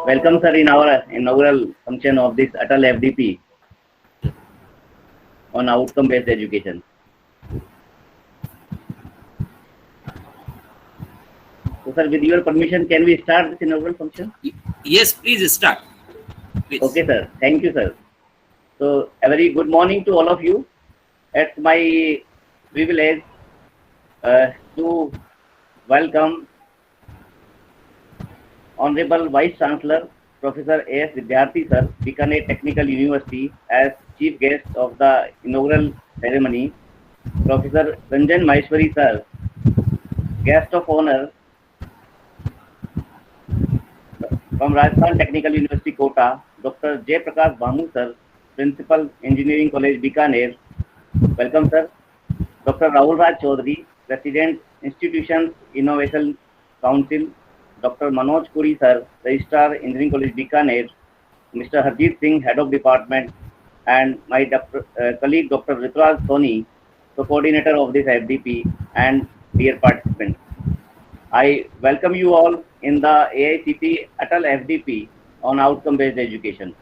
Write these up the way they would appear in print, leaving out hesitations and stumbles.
Welcome, sir, in our inaugural function of this Atal FDP on outcome-based education. So, sir, with your permission, can we start this inaugural function? Yes, please start. Please. Okay, sir. Thank you, sir. So, a very good morning to all of you. It's my privilege to welcome Honorable Vice Chancellor Professor A.S. Vidyarthi, sir, Bikaner Technical University, as chief guest of the inaugural ceremony. Professor Ranjan Maheshwari, sir, guest of honor from Rajasthan Technical University, Kota, Dr. J. Prakash Bhamu, sir, Principal Engineering College, Bikaner. Welcome, sir. Dr. Rahul Raj Chaudhary, President, Institutions Innovation Council. Dr. Manoj Puri, sir, Registrar, Engineering College, Bikaner. Mr. Harjeet Singh, Head of Department, and my colleague, Dr. Rituraj Soni, the coordinator of this FDP, and dear participants. I welcome you all in the AICT Atal FDP on outcome-based education.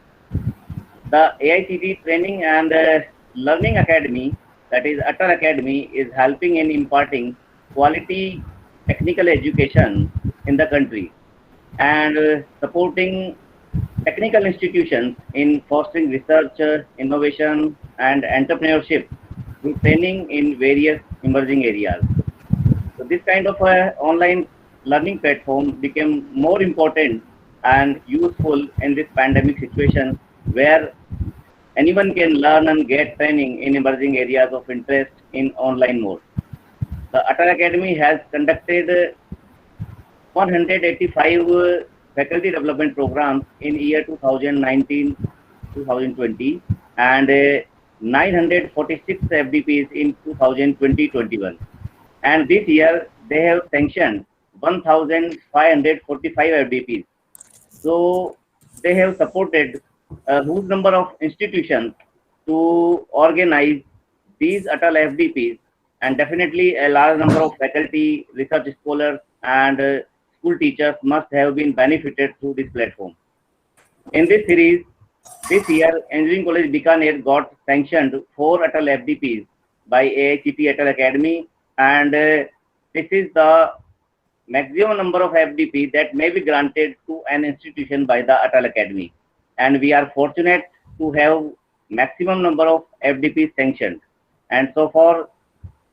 The AICT Training and Learning Academy, that is Atal Academy, is helping in imparting quality technical education in the country and supporting technical institutions in fostering research, innovation, and entrepreneurship through training in various emerging areas. So this kind of online learning platform became more important and useful in this pandemic situation where anyone can learn and get training in emerging areas of interest in online mode. The Atal Academy has conducted 185 faculty development programs in year 2019-2020 and 946 FDPs in 2020-21. And this year they have sanctioned 1,545 FDPs. So they have supported a huge number of institutions to organize these Atal FDPs, and definitely a large number of faculty, research scholars, and school teachers must have been benefited through this platform. In this series, this year, Engineering College Bikaner got sanctioned 4 Atal FDPs by AICT Atal Academy, and this is the maximum number of FDP that may be granted to an institution by the Atal Academy. And we are fortunate to have maximum number of FDPs sanctioned. And so far,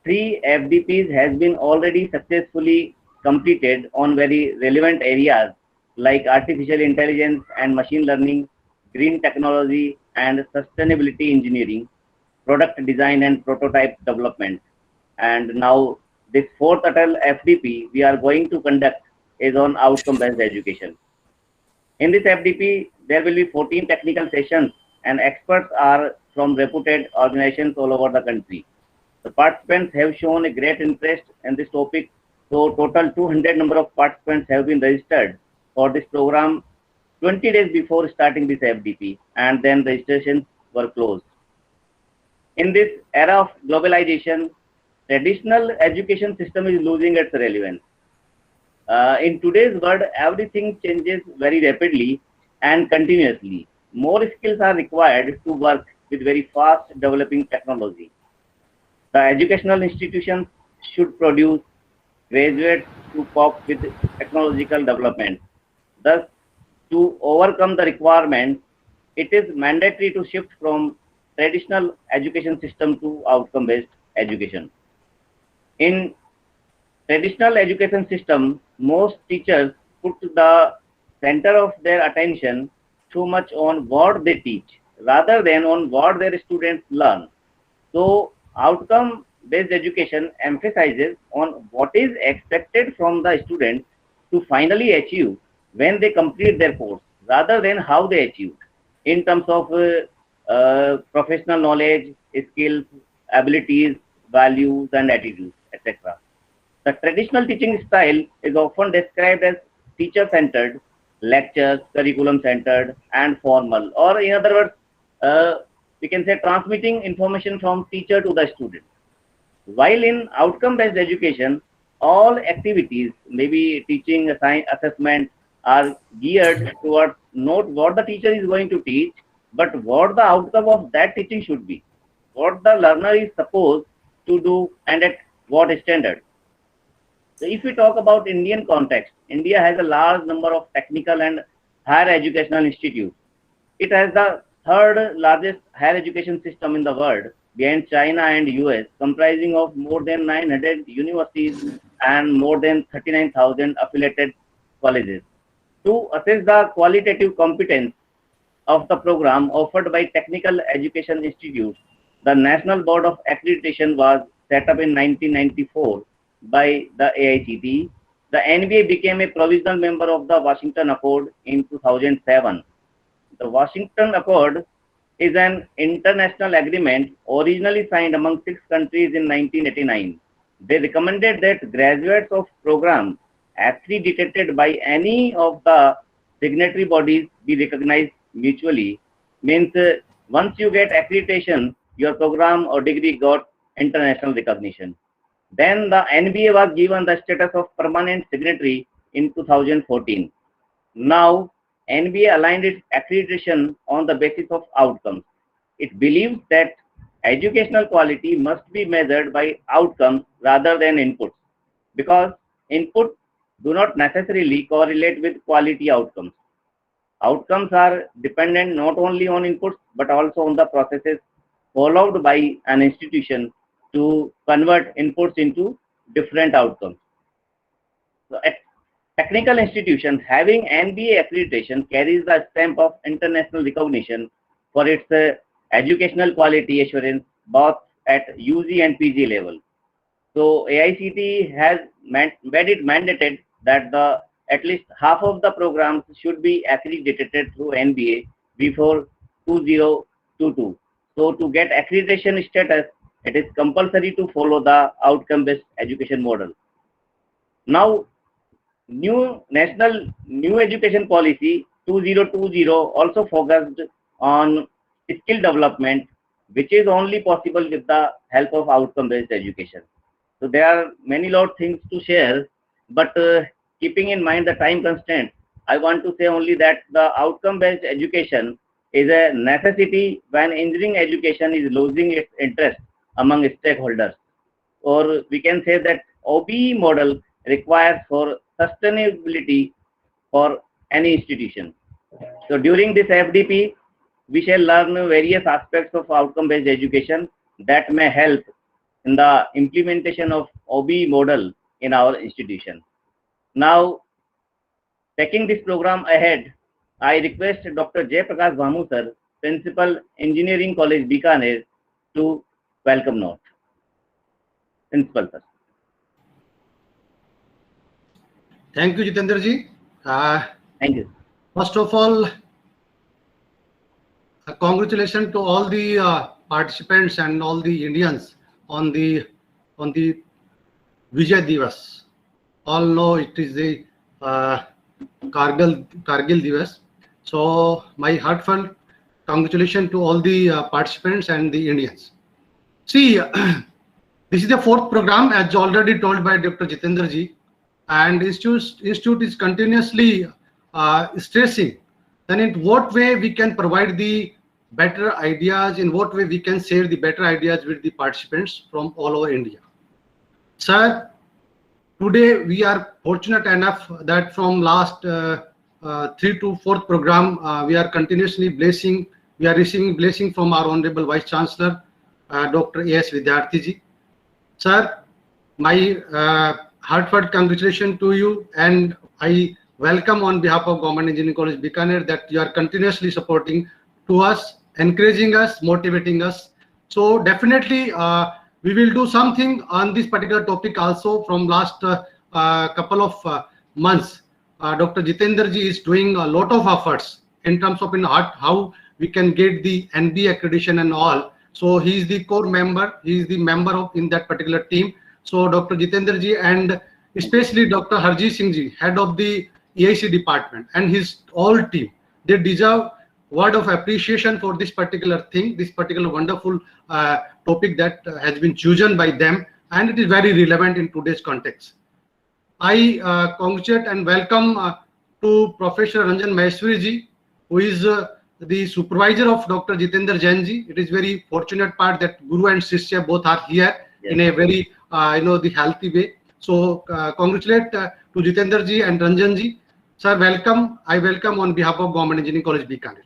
3 FDPs has been already successfully completed on very relevant areas like artificial intelligence and machine learning, green technology and sustainability engineering, product design and prototype development. And now this 4th Atal FDP we are going to conduct is on outcome-based education. In this FDP, there will be 14 technical sessions and experts are from reputed organizations all over the country. The participants have shown a great interest in this topic, so total 200 number of participants have been registered for this program 20 days before starting this FDP, and then registrations were closed. In this era of globalization, traditional education system is losing its relevance. In today's world, everything changes very rapidly and continuously. More skills are required to work with very fast developing technology. The educational institutions should produce graduates to cope with technological development. Thus, to overcome the requirements, it is mandatory to shift from traditional education system to outcome-based education. In traditional education system, most teachers put the center of their attention too much on what they teach rather than on what their students learn. So outcome-based education emphasizes on what is expected from the student to finally achieve when they complete their course rather than how they achieve in terms of professional knowledge, skills, abilities, values, and attitudes, etc. The traditional teaching style is often described as teacher-centered, lectures, curriculum-centered, and formal, or in other words, we can say transmitting information from teacher to the student. While in outcome-based education, all activities, maybe teaching, assessment, are geared towards not what the teacher is going to teach, but what the outcome of that teaching should be, what the learner is supposed to do, and at what standard. So if we talk about Indian context, India has a large number of technical and higher educational institutes. It has the third largest higher education system in the world, behind China and US, comprising of more than 900 universities and more than 39,000 affiliated colleges. To assess the qualitative competence of the program offered by Technical Education Institute, the National Board of Accreditation was set up in 1994 by the AICTE. The NBA became a provisional member of the Washington Accord in 2007. The Washington Accord is an international agreement originally signed among 6 countries in 1989. They recommended that graduates of programs accredited by any of the signatory bodies be recognized mutually. Means once you get accreditation, your program or degree got international recognition. Then the NBA was given the status of permanent signatory in 2014. Now, NBA aligned its accreditation on the basis of outcomes. It believes that educational quality must be measured by outcomes rather than inputs, because inputs do not necessarily correlate with quality outcomes. Outcomes are dependent not only on inputs but also on the processes followed by an institution to convert inputs into different outcomes. So, a technical institution having NBA accreditation carries the stamp of international recognition for its educational quality assurance both at UG and PG level. So AICTE has made it mandated that at least half of the programs should be accredited through NBA before 2022. So to get accreditation status, it is compulsory to follow the outcome-based education model. Now, new education policy 2020 also focused on skill development, which is only possible with the help of outcome-based education. So there are many lot things to share, but keeping in mind the time constraint, I want to say only that the outcome-based education is a necessity when engineering education is losing its interest among stakeholders. Or we can say that OBE model requires for sustainability for any institution. So during this FDP, we shall learn various aspects of outcome-based education that may help in the implementation of OBE model in our institution. Now, taking this program ahead, I request Dr. Jay Prakash Bhamu sir, Principal Engineering College Bikaner, to welcome note. Principal sir. Thank you, Jitendra ji. Thank you. First of all, congratulations to all the participants and all the Indians on the Vijay Divas. All know it is the Kargil Divas. So my heartfelt congratulations to all the participants and the Indians. See, this is the fourth program, as already told by Dr. Jitendra ji, and institute is continuously stressing then in what way we can provide the better ideas, in what way we can share the better ideas with the participants from all over India. Sir, today we are fortunate enough that from last 3 to 4th program, we are continuously we are receiving blessing from our Honorable Vice Chancellor, Dr. A.S. Vidyarthi ji. Sir, my heartfelt congratulations to you, and I welcome on behalf of Government Engineering College Bikaner that you are continuously supporting to us, encouraging us, motivating us. So definitely we will do something on this particular topic also. From last couple of months. Dr. Jitendra ji is doing a lot of efforts in terms of how we can get the NBA accreditation and all. So he is the core member, he is the member in that particular team. So Dr. Jitendra ji and especially Dr. Harjeet Singh ji, head of the EIC department, and his all team, they deserve word of appreciation for this particular thing, this particular wonderful topic that has been chosen by them, and it is very relevant in today's context. I congratulate and welcome to Professor Ranjan Maheshwari ji, who is the supervisor of Dr. Jitendra Jain ji. It is very fortunate part that Guru and Shishya both are here in a very the healthy way. So congratulate to Jitendra ji and Ranjan ji. Sir, welcome. I welcome on behalf of Government Engineering College, Bikaner.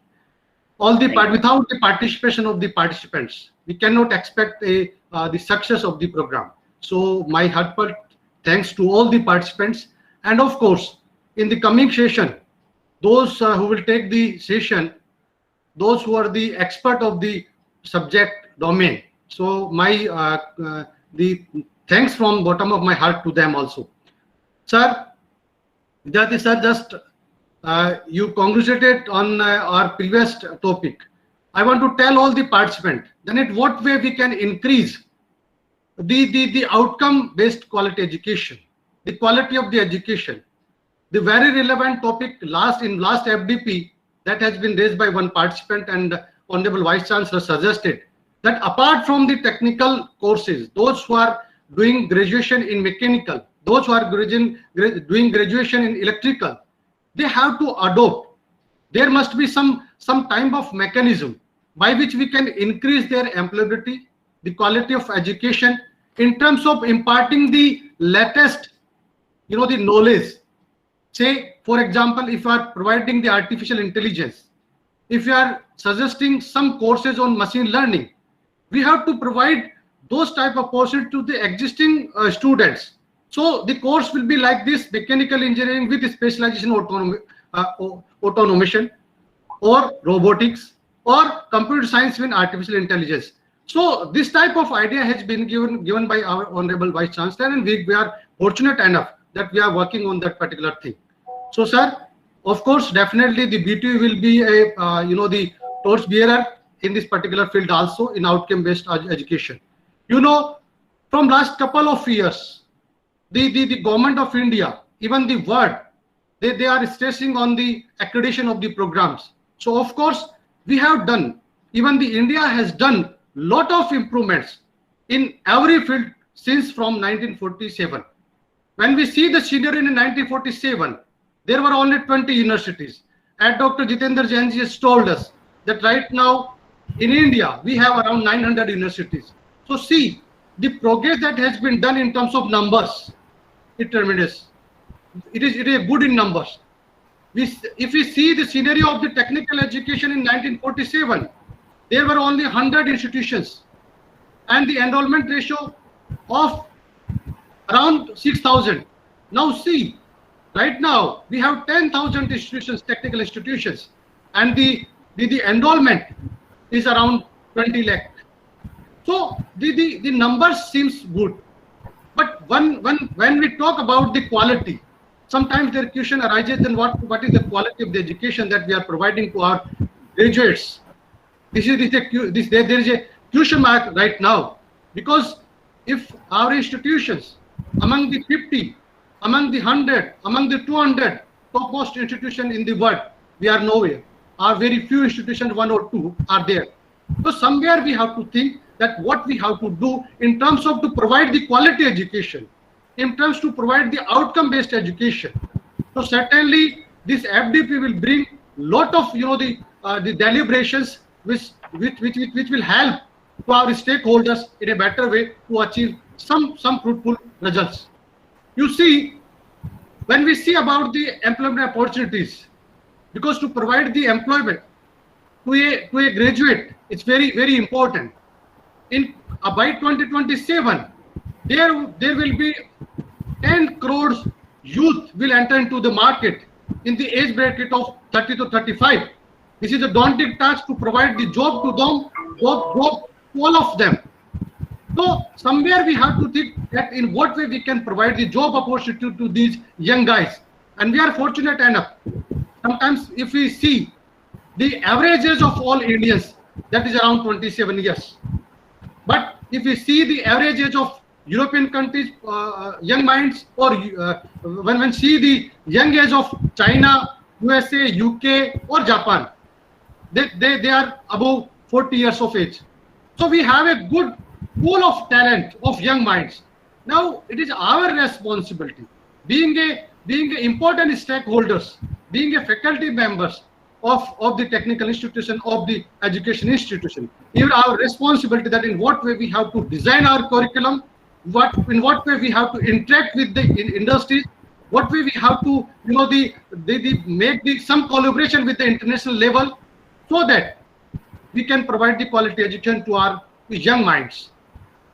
Without the participation of the participants, we cannot expect the success of the program. So my heartfelt thanks to all the participants, and of course, in the coming session, those who will take the session, those who are the expert of the subject domain. So my the thanks from bottom of my heart to them also. Sir, Vidyarthi sir, just you congratulated on our previous topic. I want to tell all the participants, then in what way we can increase the outcome based quality education, the quality of the education. The very relevant topic last FDP that has been raised by one participant, and Honorable Vice Chancellor suggested that apart from the technical courses, those who are doing graduation in mechanical, those who are doing graduation in electrical, they have to adopt. There must be some type of mechanism by which we can increase their employability, the quality of education in terms of imparting the latest, the knowledge. Say, for example, if you are providing the artificial intelligence, if you are suggesting some courses on machine learning, we have to provide those type of courses to the existing students. So the course will be like this: mechanical engineering with specialization automation, or robotics, or computer science with artificial intelligence. So this type of idea has been given by our Honorable Vice Chancellor, and we are fortunate enough that we are working on that particular thing. So sir, of course, definitely the BTU will be a the torch bearer in this particular field also, in outcome based education. From last couple of years, the government of India, even the world, they are stressing on the accreditation of the programs. So of course we have done, even the India has done lot of improvements in every field since from 1947. When we see the scenario in 1947, there were only 20 universities. And Dr. Jitendra Jain ji has told us that right now in India we have around 900 universities. So see the progress that has been done in terms of numbers. It is good in numbers. If we see the scenario of the technical education in 1947, there were only 100 institutions, and the enrollment ratio of around 6,000. Now see, right now we have 10,000 institutions, technical institutions, and the enrollment is around 20 lakh. So the numbers seems good, but when we talk about the quality, sometimes the question arises, then what is the quality of the education that we are providing to our graduates? There is a question mark right now, because if our institutions, among the 50, among the 100, among the 200 topmost institutions in the world, we are nowhere. Our very few institutions, 1 or 2, are there. So somewhere we have to think that what we have to do in terms of to provide the quality education, in terms to provide the outcome-based education. So certainly this FDP will bring lot of the deliberations which will help to our stakeholders in a better way to achieve some fruitful results. You see, when we see about the employment opportunities, because to provide the employment to a graduate, it's very, very important. By 2027, there will be 10 crores youth will enter into the market in the age bracket of 30 to 35. This is a daunting task to provide the job to them, job to all of them. So somewhere we have to think that in what way we can provide the job opportunity to these young guys. And we are fortunate enough. Sometimes if we see the average age of all Indians, that is around 27 years. But if we see the average age of European countries, young minds, or when we see the young age of China, USA, UK, or Japan, they are above 40 years of age. So we have a good pool of talent of young minds. Now it is our responsibility, being being important stakeholders, being a faculty members of the technical institution, of the education institution. Even our responsibility that in what way we have to design our curriculum, in what way we have to interact with the industries, what way we have to, make some collaboration with the international level, so that we can provide the quality education to our young minds.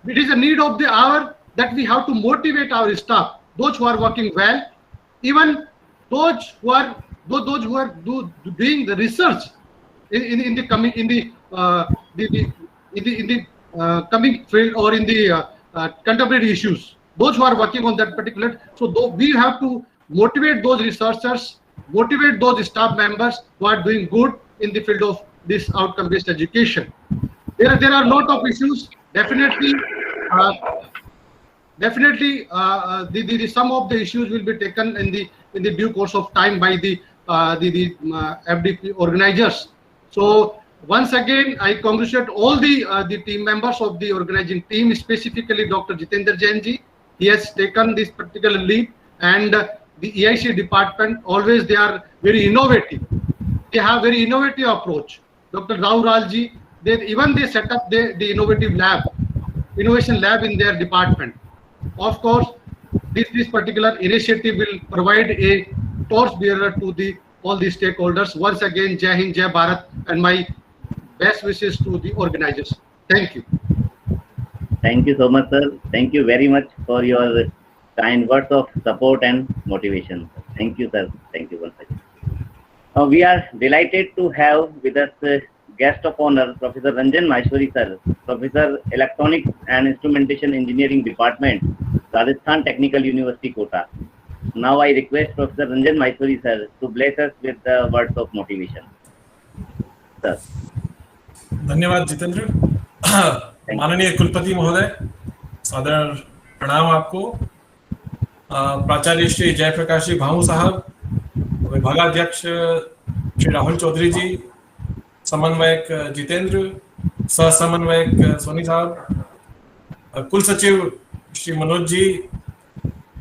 It is a need of the hour that we have to motivate our staff, those who are working well, even those who are doing the research in the coming field, or in the contemporary issues, those who are working on that particular. So we have to motivate those researchers, motivate those staff members who are doing good in the field of this outcome-based education. There are a lot of issues. Definitely, some of the issues will be taken in the due course of time by the FDP organizers. So once again, I congratulate all the team members of the organizing team, specifically Dr. Jitendra Jain ji. He has taken this particular lead, and the EIC department, always they are very innovative. They have very innovative approach. Dr. Rao Raj ji, they set up the innovation lab in their department. Of course, this particular initiative will provide a torchbearer to all the stakeholders. Once again, Jai Hind, Jai Bharat, and my best wishes to the organizers. Thank you. Thank you so much, sir. Thank you very much for your kind words of support and motivation. Thank you, sir. Thank you once again. We are delighted to have with us guest of honor, Professor Ranjan Maheshwari, sir, Professor Electronics and Instrumentation Engineering Department, Rajasthan Technical University, Kota. Now I request Professor Ranjan Maheshwari, sir, to bless us with the words of motivation. Sir. धन्यवाद जितेंद्र। माननीय कुलपति महोदय, सादर प्रणाम आपको। प्राचार्य श्री जयप्रकाश जी भाऊ साहब, विभागाध्यक्ष श्री राहुल चौधरी जी, समन्वयक जितेंद्र, सह समन्वयक सोनी साहब, कुल सचिव श्री मनोज जी,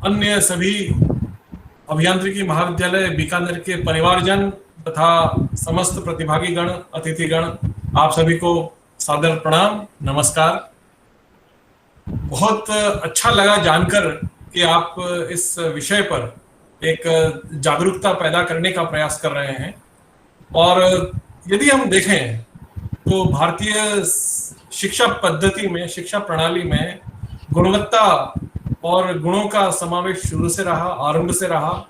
अन्य सभी अभियांत्रिकी महाविद्यालय बीकानेर के परिवारजन तथा समस्त प्रतिभागी गण, अतिथिगण, आप सभी को सादर प्रणाम, नमस्कार। बहुत अच्छा लगा जानकर कि आप इस विषय पर एक जागरूकता पैदा करने का प्रयास कर रहे हैं। और यदि हम देखें तो भारतीय शिक्षा पद्धति में, शिक्षा प्रणाली में गुणवत्ता और गुणों का समावेश शुरू से रहा, आरंभ से रहा।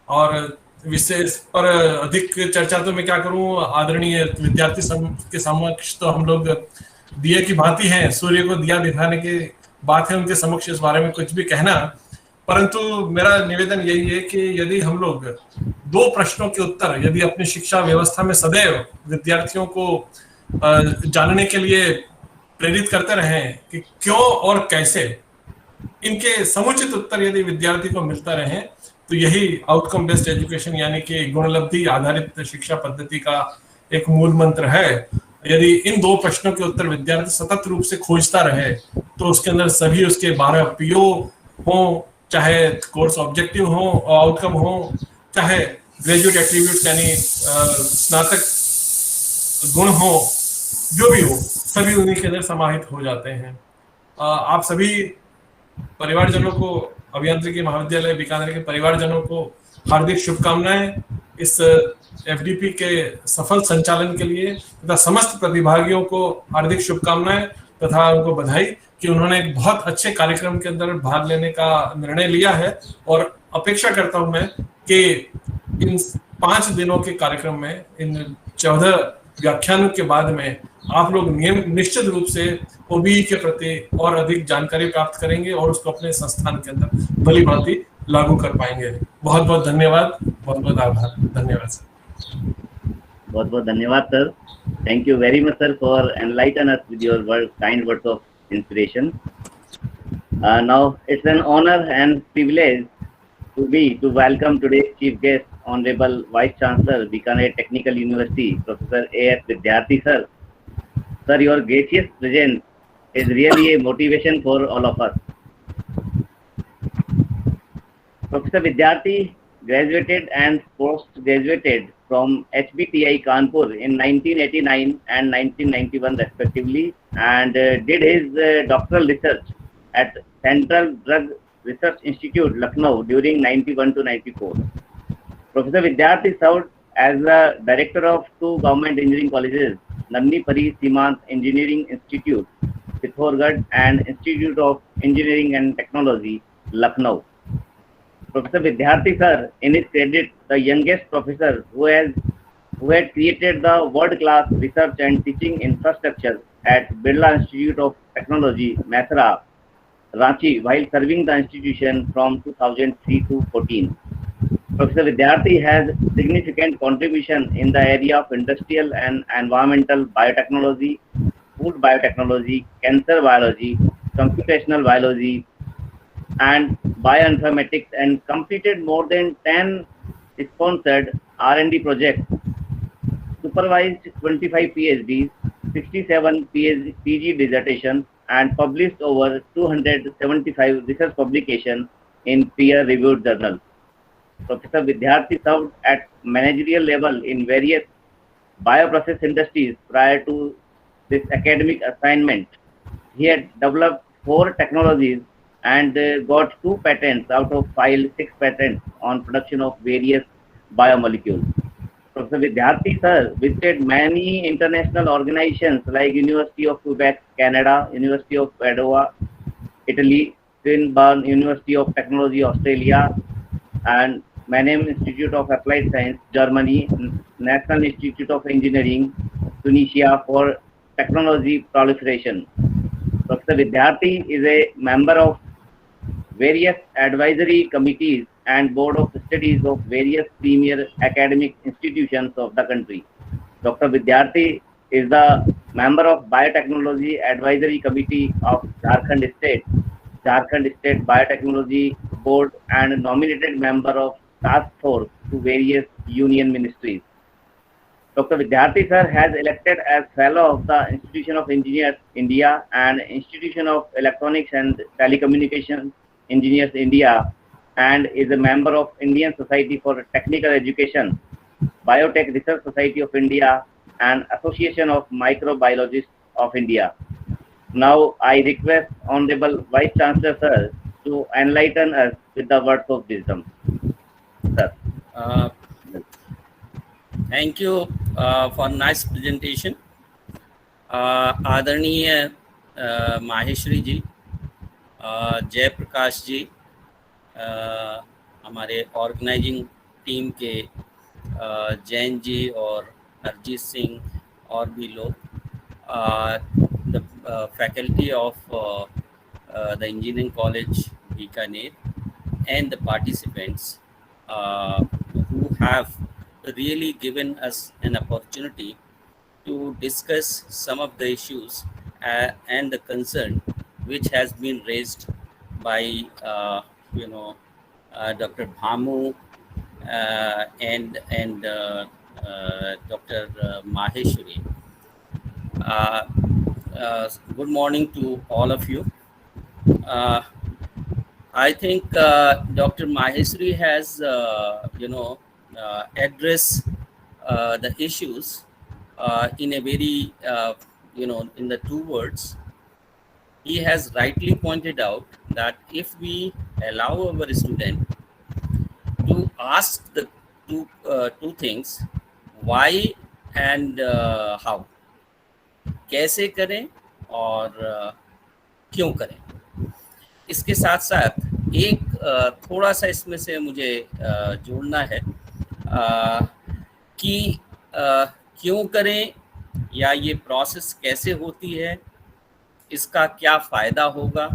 और विशेष पर अधिक चर्चा तो मैं क्या करूं, आदरणीय विद्यार्थी के समक्ष तो हम लोग दिए की भांति हैं, सूर्य को दिया दिखाने की बात है उनके समक्ष इस बारे में कुछ भी कहना। परंतु मेरा निवेदन यही है कि यदि हम लोग दो प्रश्नों के उत्तर यदि अपनी शिक्षा व्यवस्था में सदैव विद्यार्थियों को जानने के लिए प्रेरित करते रहें कि क्यों और कैसे, इनके समुचित उत्तर यदि विद्यार्थी को मिलता रहे, तो यही आउटकम बेस्ड एजुकेशन यानी कि गुणलब्धि आधारित शिक्षा पद्धति का एक मूल मंत्र है। यदि इन दो प्रश्नों के उत्तर विद्यार्थी सतत रूप से खोजता रहे तो उसके अंदर सभी उसके 12 पीओ हो, चाहे कोर्स ऑब्जेक्टिव हो, आउटकम हो, चाहे ग्रेजुएट एट्रीब्यूट्स यानी स्नातक गुण हो, जो भी हो, सभी उन्हीं के अंदर समाहित हो जाते हैं। आप सभी परिवारजनों को, अभियांत्रिकी महाविद्यालय बीकानेर के परिवारजनों को हार्दिक शुभकामनाएं इस एफडीपी के सफल संचालन के लिए, तथा समस्त प्रतिभागियों को हार्दिक शुभकामनाएं तथा उनको बधाई कि उन्होंने एक बहुत अच्छे कार्यक्रम के अंदर भाग लेने का निर्णय लिया है। और अपेक्षा करता हूं मैं कि इन 5 दिनों के कार्यक्रम में, इन 14 व्याख्यानों के बाद में आप लोग निश्चित रूप से ओबीई के प्रति और अधिक जानकारी प्राप्त करेंगे और उसको अपने संस्थान के अंदर भली भांति लागू कर पाएंगे। बहुत बहुत धन्यवाद, बहुत बहुत आभार। धन्यवाद सर। बहुत बहुत धन्यवाद sir. Thank you very much, sir, for enlightening us with your kind words of inspiration. Now it's an honor and privilege to welcome today's chief guest, Honorable Vice Chancellor, Bikaner Technical University, Professor A.S. Vidyarthi, sir. Sir, your gracious presence is really a motivation for all of us. Professor Vidyarthi graduated and post-graduated from HBTI Kanpur in 1989 and 1991 respectively, and did his doctoral research at Central Drug Research Institute, Lucknow during 91 to 94. Professor Vidyarthi served as the director of two government engineering colleges, Nanni Pari Simant Engineering Institute, Pithogarh, and Institute of Engineering and Technology, Lucknow. Professor Vidyarthi sir, in his credit, the youngest professor who had created the world-class research and teaching infrastructure at Birla Institute of Technology, Methra, Ranchi, while serving the institution from 2003 to 14. Professor Vidyarthi has significant contribution in the area of industrial and environmental biotechnology, food biotechnology, cancer biology, computational biology, and bioinformatics, and completed more than 10 sponsored R&D projects, supervised 25 PhDs, 67 PG dissertations, and published over 275 research publications in peer-reviewed journals. Professor Vidyarthi served at managerial level in various bioprocess industries prior to this academic assignment. He had developed 4 technologies and got 2 patents out of filed 6 patents on production of various biomolecules. Professor Vidyarthi sir visited many international organizations like University of Quebec, Canada, University of Padua, Italy, Swinburne University of Technology, Australia, and Mannheim Institute of Applied Science, Germany, National Institute of Engineering, Tunisia for technology proliferation. Professor Vidyarthi is a member of various advisory committees and board of studies of various premier academic institutions of the country. Dr. Vidyarthi is the member of Biotechnology Advisory Committee of Jharkhand State Biotechnology Board, and nominated member of task force to various union ministries. Dr. Vidyarthi sir has elected as fellow of the Institution of Engineers India and Institution of Electronics and Telecommunication Engineers India, and is a member of Indian Society for Technical Education, Biotech Research Society of India, and Association of Microbiologists of India. Now I request Honorable Vice Chancellor sir to enlighten us with the words of wisdom. Sir. Thank you for nice presentation. आदरणीय माहेश्वरी जी, जयप्रकाश जी, हमारे organising team के जैन जी और हरजीत सिंह और भी लोग, the faculty of the engineering college Bikaner, and the participants who have really given us an opportunity to discuss some of the issues and the concern which has been raised by Dr. Bhamu and Dr. Maheshwari. Good morning to all of you. I think Dr. Maheshwari has addressed the issues in a very in the 2 words. He has rightly pointed out that if we allow our student to ask the two things, why and how, कैसे करें और क्यों करें, इसके साथ साथ एक थोड़ा सा इसमें से मुझे जोड़ना है कि क्यों करें या ये प्रोसेस कैसे होती है, इसका क्या फ़ायदा होगा,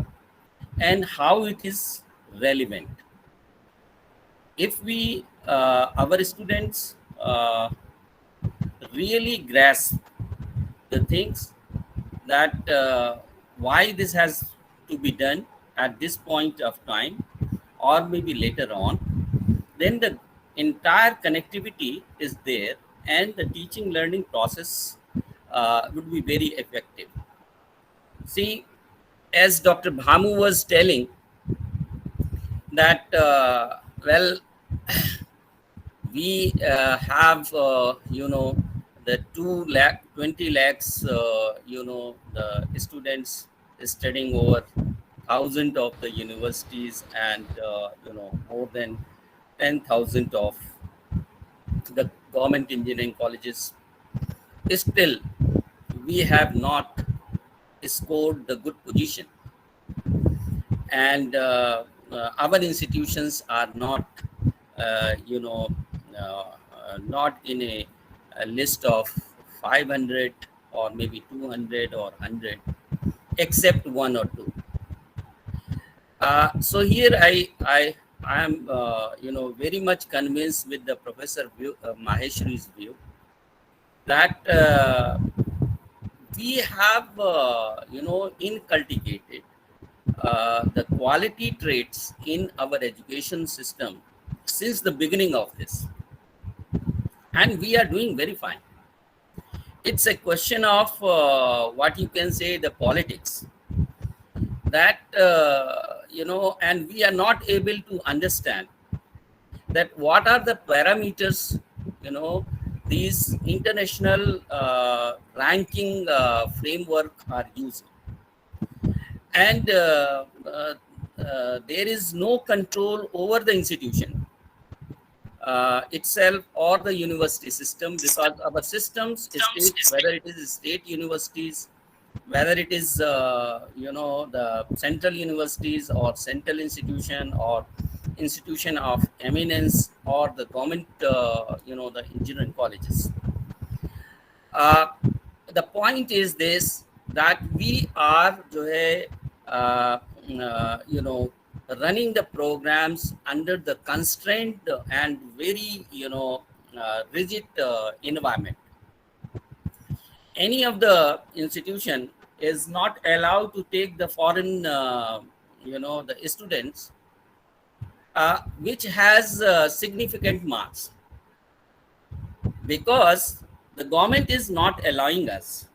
and how it is relevant. If we our students really grasp the things that why this has to be done at this point of time or maybe later on, then the entire connectivity is there and the teaching learning process would be very effective. See, as Dr. Bhamu was telling that Well, we have the 20 lakhs the students studying over thousand of the universities, and more than 10,000 of the government engineering colleges. Still, we have not scored the good position, and our institutions are not not in a list of 500 or maybe 200 or 100, except one or two. So here I am very much convinced with the Professor Maheshwari's view that we have inculcated the quality traits in our education system since the beginning of this, and we are doing very fine. It's a question of what you can say, the politics, that and we are not able to understand that what are the parameters these international ranking framework are using, and there is no control over the institution itself or the university system, because our systems states, whether it is state universities, whether it is the central universities or central institution or institution of eminence or the government the engineering colleges. The point is this, that we are running the programs under the constraint and very rigid environment. Any of the institution is not allowed to take the foreign the students which has significant marks, because the government is not allowing us.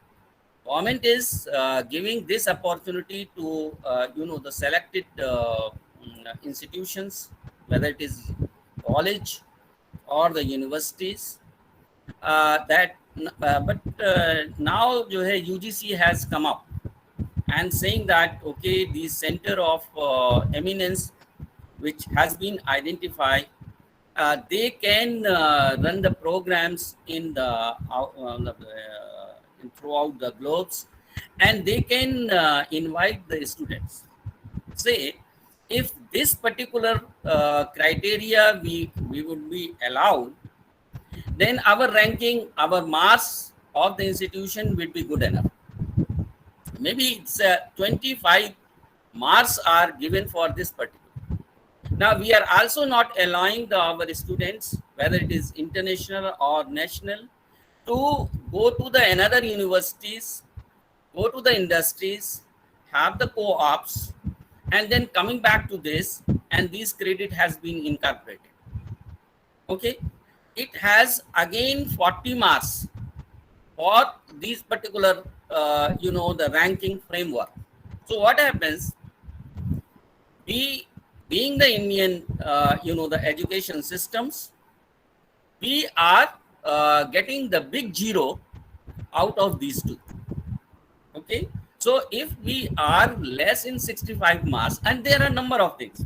Government is giving this opportunity to the selected institutions, whether it is college or the universities. But now UGC has come up and saying that okay, the center of eminence which has been identified, they can run the programs in the throughout the globes, and they can invite the students. Say, if this particular criteria we would be allowed, then our ranking, our marks of the institution will be good enough. Maybe it's 25 marks are given for this particular. Now we are also not allowing our students, whether it is international or national, to go to the another universities, go to the industries, have the co-ops, and then coming back to this, and this credit has been incorporated. Okay, it has again 40 marks for these particular the ranking framework. So what happens, we being the Indian the education systems, we are getting the big zero out of these two. Okay, so if we are less in 65 marks, and there are a number of things,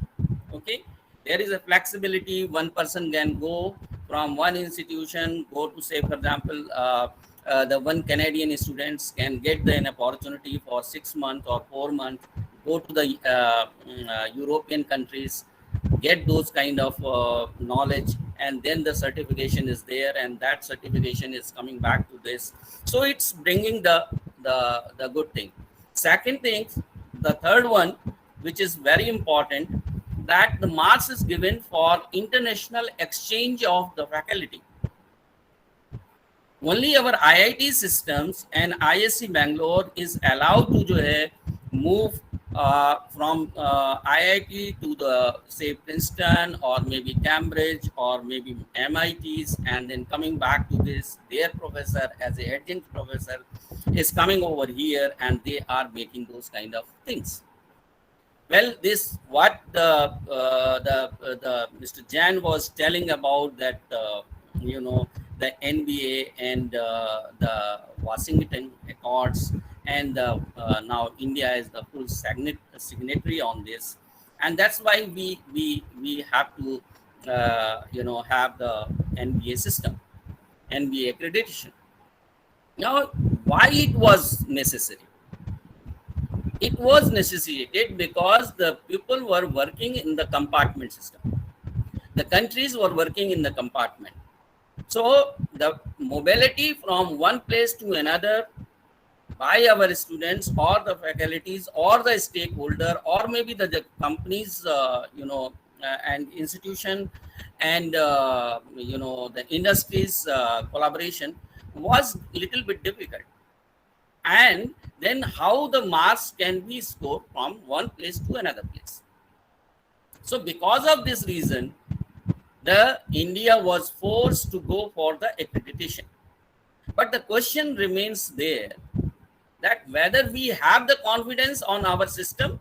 okay, there is a flexibility. One person can go from one institution, go to, say for example, the one Canadian students can get an opportunity for 6 months or 4 months, go to the European countries, get those kind of knowledge, and then the certification is there, and that certification is coming back to this. So it's bringing the good thing. Second thing, the third one, which is very important, that the marks is given for international exchange of the faculty. Only our IIT systems and ISC Bangalore is allowed to move from IIT to the, say, Princeton or maybe Cambridge or maybe MITs, and then coming back to this, their professor as a adjunct professor is coming over here, and they are making those kind of things. Well, this what the Mr. Jan was telling about that you know, the NBA and the Washington Accords, and now India is the full signatory on this, and that's why we have to you know, have the NBA system, NBA accreditation. Now, why it was necessary? It was necessitated because the people were working in the compartment system. The countries were working in the compartment. So the mobility from one place to another by our students or the faculties or the stakeholder or maybe the companies, you know, and institution and you know, the industries collaboration was little bit difficult. And then how the marks can be scored from one place to another place. So because of this reason, the India was forced to go for the accreditation. But the question remains there, that whether we have the confidence on our system,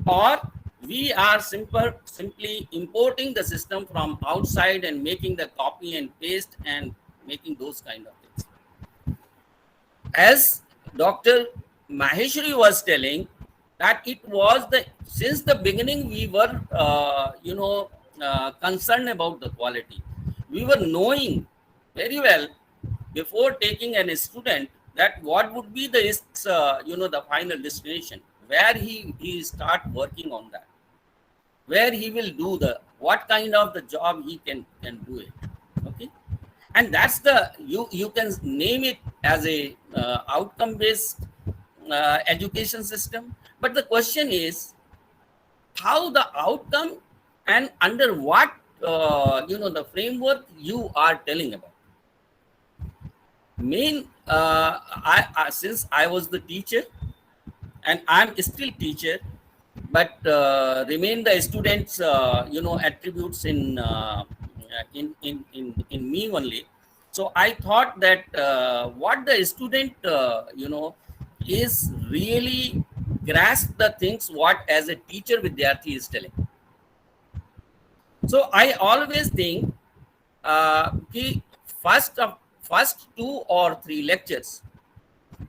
or we are simply importing the system from outside and making the copy and paste and making those kind of things. As Dr. Maheshwari was telling, that it was the, since the beginning we were you know, concerned about the quality. We were knowing very well before taking an student that what would be the you know, the final destination, where he start working on that, where he will do the, what kind of the job he can do it. Okay, and that's the, you can name it as a outcome based education system, but the question is how the outcome and under what you know, the framework you are telling about. Main I since I was the teacher and I'm still teacher, but remain the students you know, attributes in me only. So I thought that what the student you know, is really grasp the things what as a teacher Vidyarthi is telling. So I always think ki first 2 or 3 lectures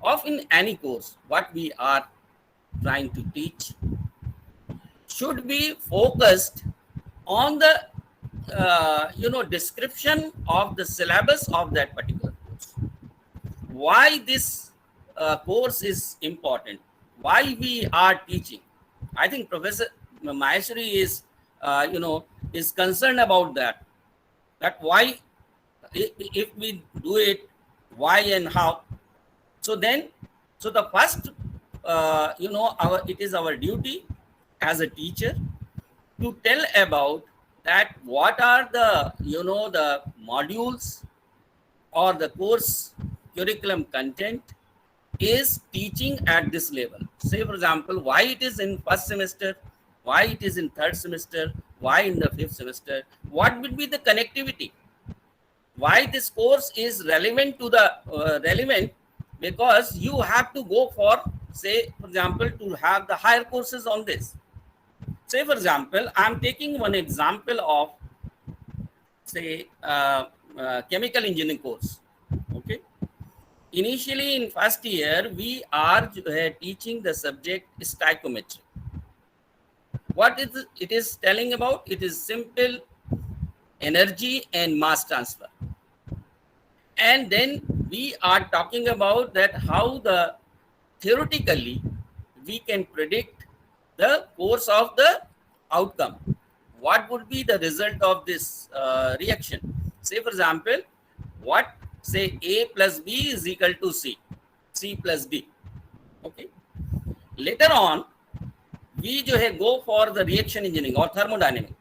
of in any course what we are trying to teach should be focused on the you know, description of the syllabus of that particular course. Why this course is important, why we are teaching. I think Professor Maheshwari is you know, is concerned about that why, if we do it, why and how. So then, so the first you know, it is our duty as a teacher to tell about that what are the, you know, the modules or the course curriculum content is teaching at this level. Say for example, why it is in first semester, why it is in third semester, why in the fifth semester, what will be the connectivity, why this course is relevant to the relevant, because you have to go for, say for example, to have the higher courses on this. Say for example, I'm taking one example of, say chemical engineering course. Okay, initially in first year we are teaching the subject stoichiometry. What is it is telling about? It is simple energy and mass transfer. And then we are talking about that how the theoretically we can predict the course of the outcome. What would be the result of this reaction? Say for example, what, say A plus B is equal to C, C plus D. Okay. Later on, we go for the reaction engineering or thermodynamics.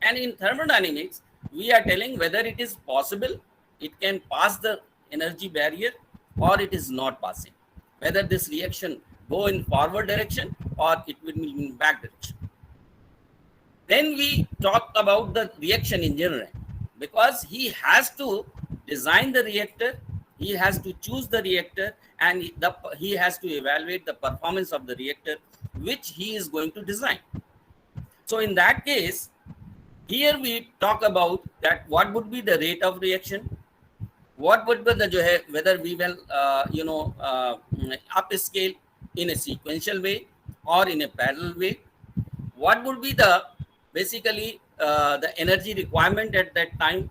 And in thermodynamics, we are telling whether it is possible, it can pass the energy barrier or it is not passing. Whether this reaction go in forward direction or it will be in back direction. Then we talk about the reaction engineering, because he has to design the reactor, he has to choose the reactor, and he has to evaluate the performance of the reactor which he is going to design. So in that case, here we talk about that what would be the rate of reaction, what would be the whether we will upscale in a sequential way or in a parallel way, what would be the basically the energy requirement at that time,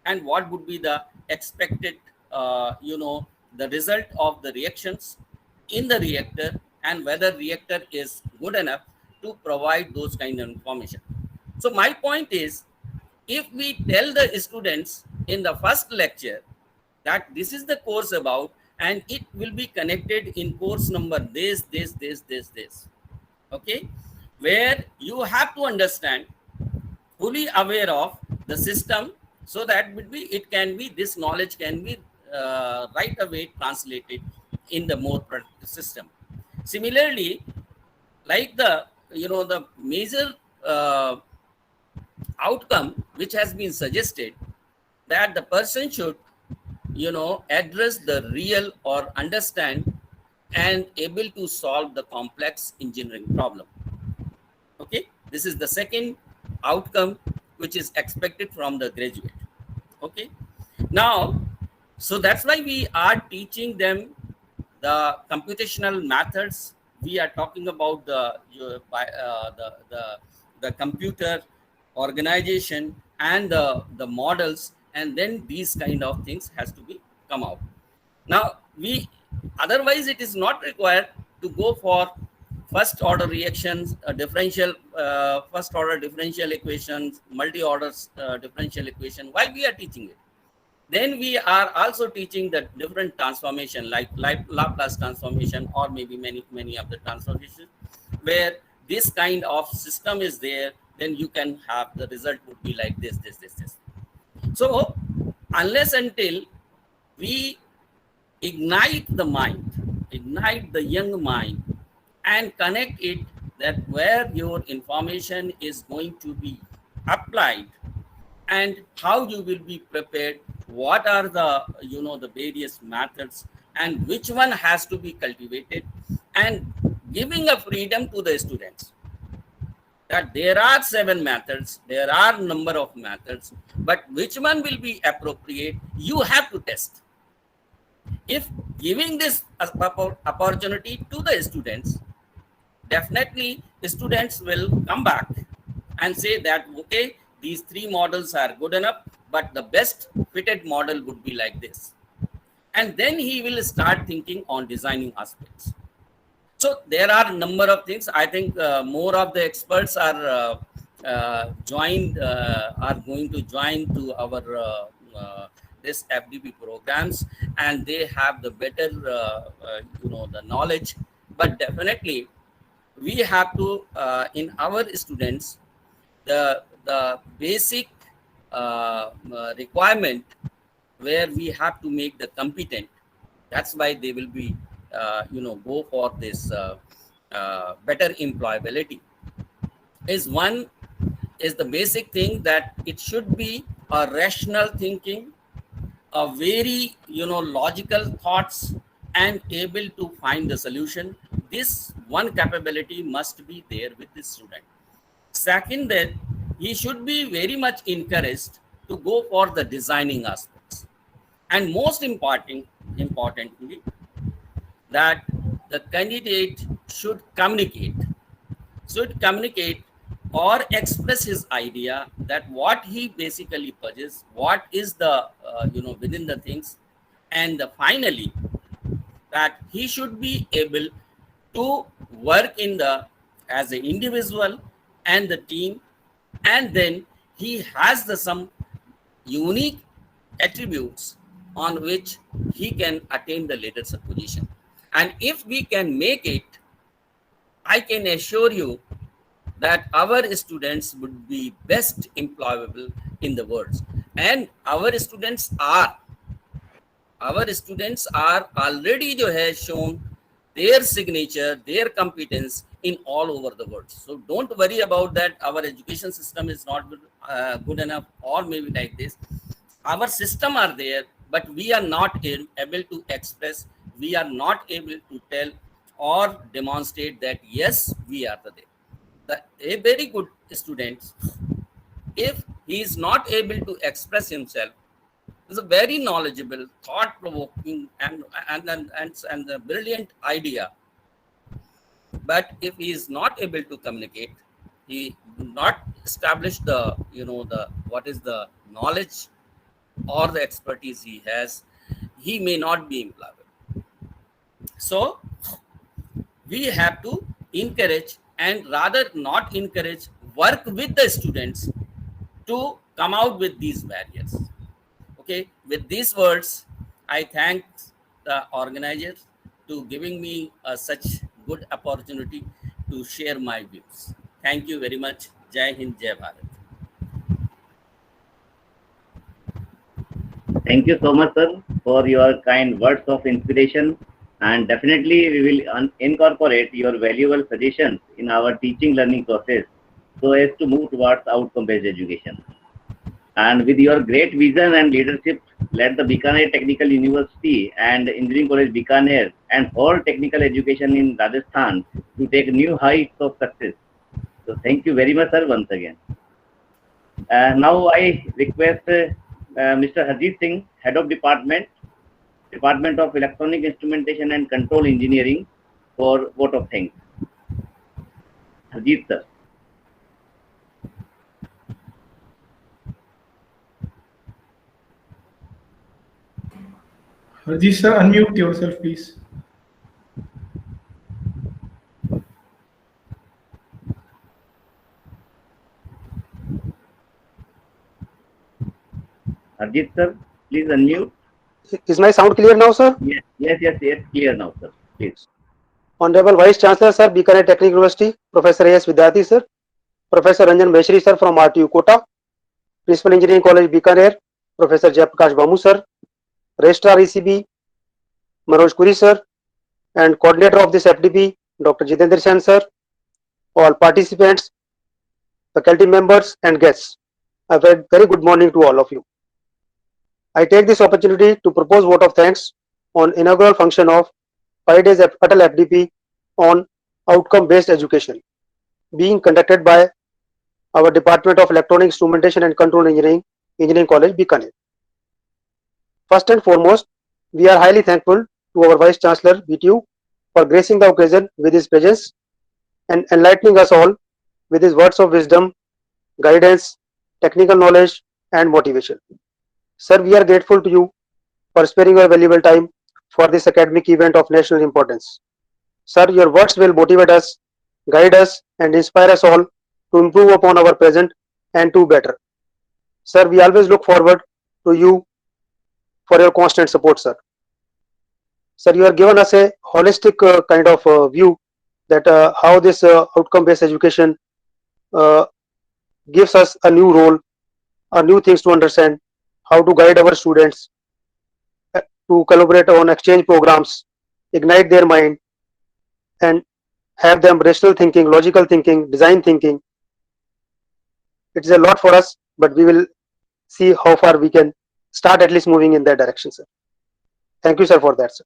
and what would be the expected the result of the reactions in the reactor, and whether reactor is good enough to provide those kind of information. So my point is, if we tell the students in the first lecture that this is the course about, and it will be connected in course number this, okay, where you have to understand, fully aware of the system, so that it can be, this knowledge can be right away translated in the more productive system. Similarly, like the the major outcome which has been suggested, that the person should address the real or understand and able to solve the complex engineering problem. Okay, this is the second outcome which is expected from the graduate. Okay, now, so that's why we are teaching them the computational methods. We are talking about the computer organization and the models, and then these kind of things has to be come out. Now, otherwise it is not required to go for first order reactions, first order differential equations, multi-order differential equation while we are teaching it. Then we are also teaching the different transformation, like Laplace transformation, or maybe many of the transformations where this kind of system is there. Then you can have the result would be like this. So unless until we ignite the mind, ignite the young mind, and connect it that where your information is going to be applied, and how you will be prepared, what are the the various methods, and which one has to be cultivated, and giving a freedom to the students that there are 7 methods, there are number of methods, but which one will be appropriate, you have to test. If giving this opportunity to the students, definitely the students will come back and say that, okay, these 3 models are good enough, but the best fitted model would be like this. And then he will start thinking on designing aspects. So there are a number of things. I think more of the experts are going to join to our this FDP programs, and they have the better the knowledge. But definitely we have to in our students the basic requirement where we have to make the competent. That's why they will be go for this better employability. Is the basic thing that it should be a rational thinking, a very logical thoughts, and able to find the solution. This one capability must be there with the student. Second, that he should be very much encouraged to go for the designing aspects, and most importantly, that the candidate should communicate or express his idea, that what he basically purchases, what is the within the things, and finally that he should be able to work in as an individual and the team, and then he has some unique attributes on which he can attain the leadership position. And if we can make it, I can assure you that our students would be best employable in the world. And our students are already shown their signature, their competence in all over the world. So don't worry about that our education system is not good enough, or maybe like this. Our system are there, but we are not able to express, we are not able to tell, or demonstrate that yes, we are a very good student. If he is not able to express himself, is a very knowledgeable, thought-provoking, and a brilliant idea. But if he is not able to communicate, he not establish the the what is the knowledge or the expertise he has, he may not be employable. So we have to encourage, and rather not encourage, work with the students to come out with these barriers. Okay, with these words, I thank the organizers to giving me such good opportunity to share my views. Thank you very much. Jai Hind, Jai Bharat. Thank you so much, sir, for your kind words of inspiration. And definitely, we will incorporate your valuable suggestions in our teaching learning process so as to move towards outcome based education. And with your great vision and leadership, led the Bikaner Technical University and Engineering College Bikaner and whole technical education in Rajasthan to take new heights of success. So thank you very much, sir, once again. Now I request Mr. Harjeet Singh, Head of Department of Electronic Instrumentation and Control Engineering, for vote of thanks. Harjeet, sir. Harjeet sir, unmute yourself, please. Harjeet, sir, please unmute. Is my sound clear now, sir? Yes, clear now, sir. Please. Honorable Vice Chancellor, sir, Bikaner Technical University, Professor A.S. Vidyarthi, sir, Professor Ranjan Maheshwari, sir, from RTU Kota, Principal Engineering College Bikaner, Professor Jayaprakash Bamu, sir, Registrar ECB, Manoj Kuri, sir, and Coordinator of this FDP, Dr. Jitendra Sen, sir, all participants, faculty members, and guests. A very good morning to all of you. I take this opportunity to propose vote of thanks on inaugural function of 5 days Atal FDP on outcome-based education being conducted by our Department of Electronic Instrumentation and Control Engineering, Engineering College, Bikaner. First and foremost, we are highly thankful to our Vice Chancellor, BTU, for gracing the occasion with his presence and enlightening us all with his words of wisdom, guidance, technical knowledge, and motivation. Sir, we are grateful to you for sparing your valuable time for this academic event of national importance. Sir, your words will motivate us, guide us, and inspire us all to improve upon our present and do better. Sir, we always look forward to you for your constant support, sir. Sir, you have given us a holistic kind of view that how this outcome-based education gives us a new role, new things to understand, how to guide our students, to collaborate on exchange programs, ignite their mind, and have them rational thinking, logical thinking, design thinking. It's a lot for us, but we will see how far we can start at least moving in that direction, sir. Thank you, sir, for that, sir.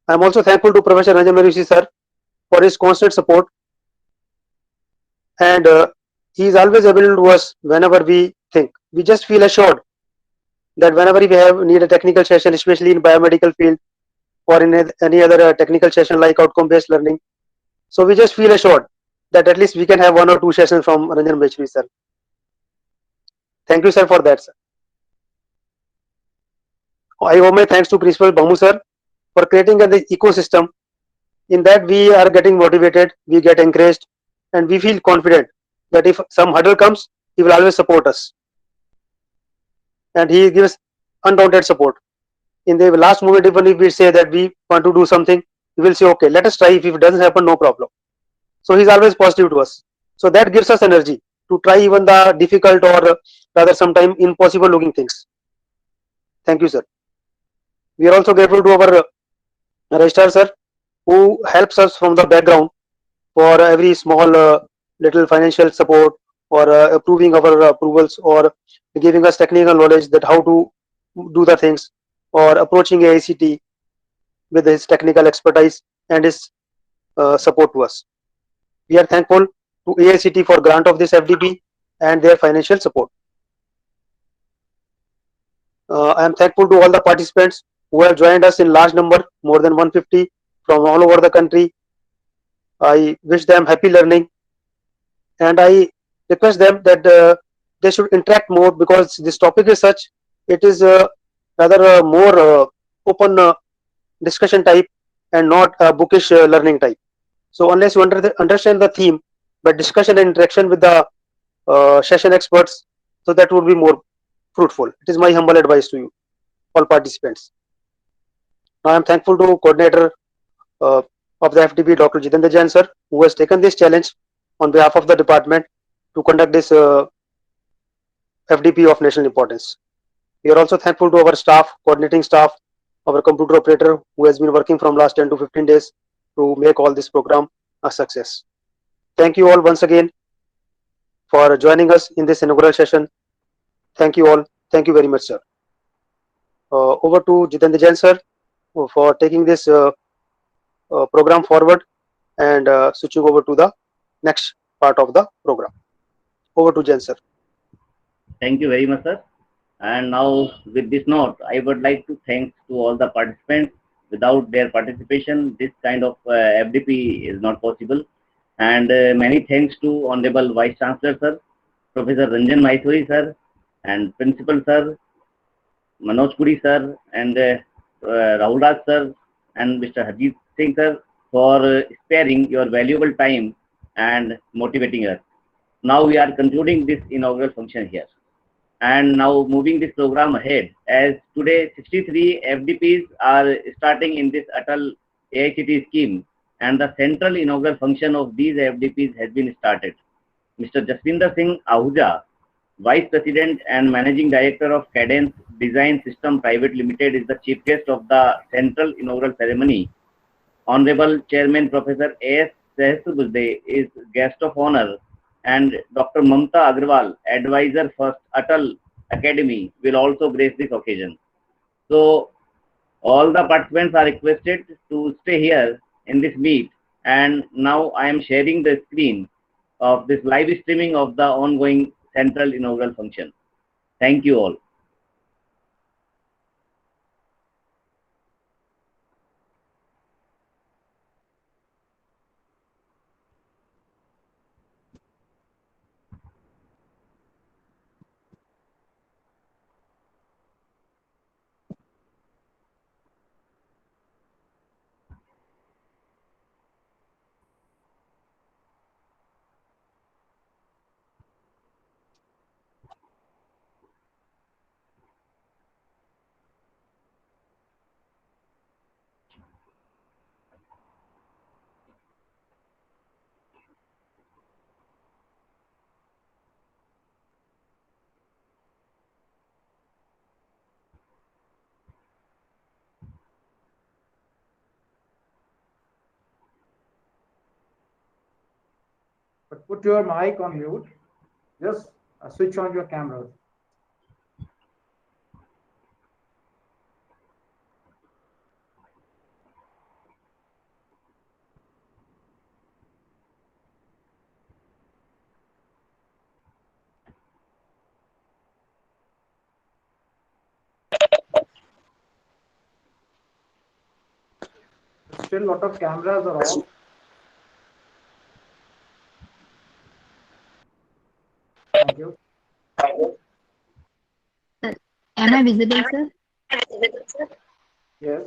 I'm also thankful to Professor Ranjan Maheshwari, sir, for his constant support. And he is always available to us whenever we think. We just feel assured that whenever we need a technical session, especially in biomedical field or in any other technical session like outcome-based learning, so we just feel assured that at least we can have 1 or 2 sessions from Ranjan Maheshwari, sir. Thank you, sir, for that, sir. I owe my thanks to Principal Bamu, sir, for creating an ecosystem. In that we are getting motivated, we get encouraged, and we feel confident that if some hurdle comes, he will always support us. And he gives undaunted support. In the last moment, even if we say that we want to do something, he will say, okay, let us try. If it doesn't happen, no problem. So he's always positive to us. So that gives us energy to try even the difficult or rather sometimes impossible looking things. Thank you, sir. We are also grateful to our registrar, sir, who helps us from the background for every small little financial support or approving our approvals or giving us technical knowledge that how to do the things or approaching AICT. with his technical expertise and his support to us. We are thankful to AICT for grant of this FDP and their financial support. I am thankful to all the participants who have joined us in large number, more than 150 from all over the country. I wish them happy learning, and I request them that they should interact more, because this topic is such, it is rather more open discussion type and not bookish learning type. So unless you understand the theme, but discussion and interaction with the session experts, so that would be more fruitful. It is my humble advice to you, all participants. Now I am thankful to coordinator uh, of the FDP, Dr. Jitendra Jain sir, who has taken this challenge on behalf of the department to conduct this FDP of national importance. We are also thankful to our staff, coordinating staff, our computer operator, who has been working from last 10 to 15 days to make all this program a success. Thank you all once again for joining us in this inaugural session. Thank you all. Thank you very much, sir. Over to Jitendra Jain sir for taking this program forward and switching over to the next part of the program. Over to Jain sir. Thank you very much, sir. And now, with this note, I would like to thank to all the participants. Without their participation, this kind of FDP is not possible. And many thanks to Honorable Vice Chancellor, sir, Professor Ranjan Maheshwari, sir, and Principal, sir, Manoj Puri, sir, and Rahul Raj, sir, and Mr. Harjeet Singh, sir, for sparing your valuable time and motivating us. Now we are concluding this inaugural function here. And now moving this program ahead, as today 63 FDPs are starting in this Atal AICT scheme, and the central inaugural function of these FDPs has been started. Mr. Jaswinder Singh Ahuja, Vice President and Managing Director of Cadence Design System Private Limited, is the chief guest of the central inaugural ceremony. Honorable Chairman Professor A.S. Sahasrabudhe is guest of honor, and Dr. Mamta Agrawal, advisor for Atal Academy, will also grace this occasion. So all the participants are requested to stay here in this meet, and now I am sharing the screen of this live streaming of the ongoing central inaugural function. Thank you all. But put your mic on mute. Just switch on your camera. Still, a lot of cameras are off. Thank you. Am I visible, sir? Yes.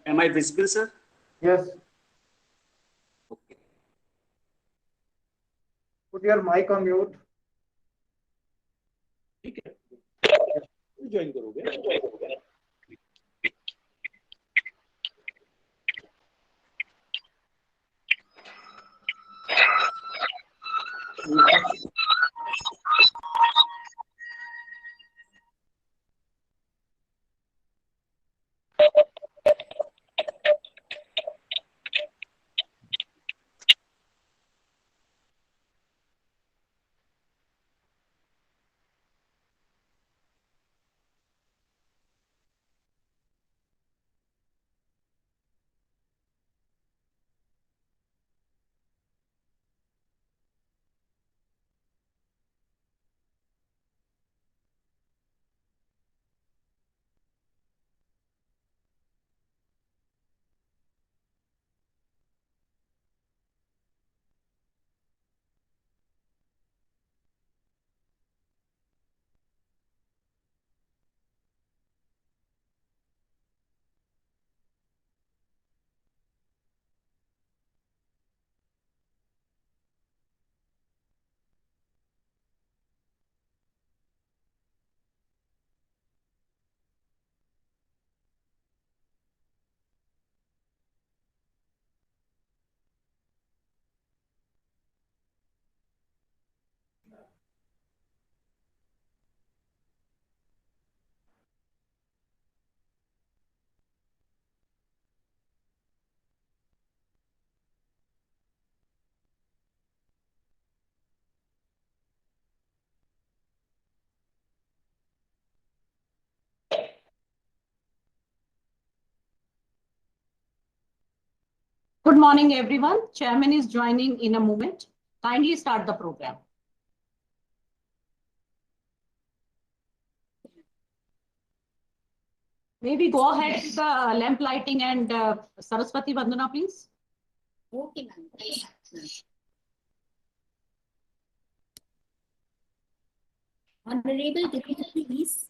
Am I visible, sir? Yes. Okay. Put your mic on mute. ठीक है join करोगे Good morning, everyone. Chairman is joining in a moment. Kindly start the program. Maybe go ahead with the lamp lighting and Saraswati Vandana, please. Okay, ma'am. Honorable dignitaries,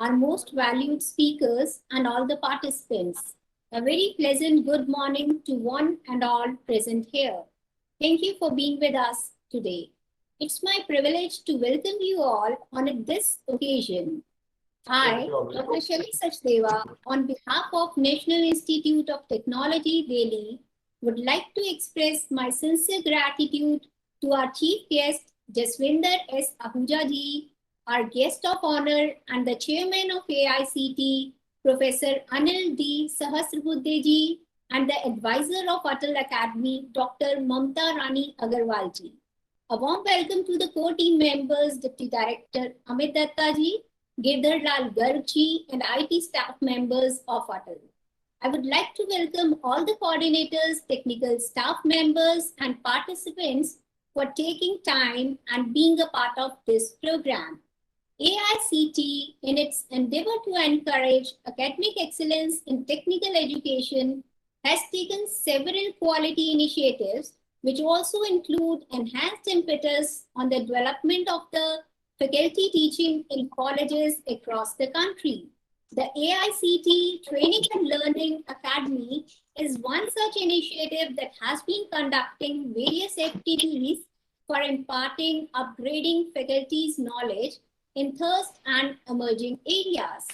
our most valued speakers, and all the participants, a very pleasant good morning to one and all present here. Thank you for being with us today. It's my privilege to welcome you all on this occasion. I, Dr. Shelly Sachdeva, on behalf of National Institute of Technology, Delhi, would like to express my sincere gratitude to our chief guest, Jaswinder S. Ahuja ji, our guest of honor and the chairman of AICT, Professor Anil D. Sahasrabuddhe ji, and the advisor of Atal Academy, Dr. Mamta Rani Agarwal ji. A warm welcome to the core team members, Deputy Director Amit Datta ji, Girdhar Lal Garg ji, and IT staff members of Atal. I would like to welcome all the coordinators, technical staff members, and participants for taking time and being a part of this program. AICT, in its endeavor to encourage academic excellence in technical education, has taken several quality initiatives, which also include enhanced impetus on the development of the faculty teaching in colleges across the country. The AICT Training and Learning Academy is one such initiative that has been conducting various activities for imparting, upgrading faculty's knowledge in thirst and emerging areas.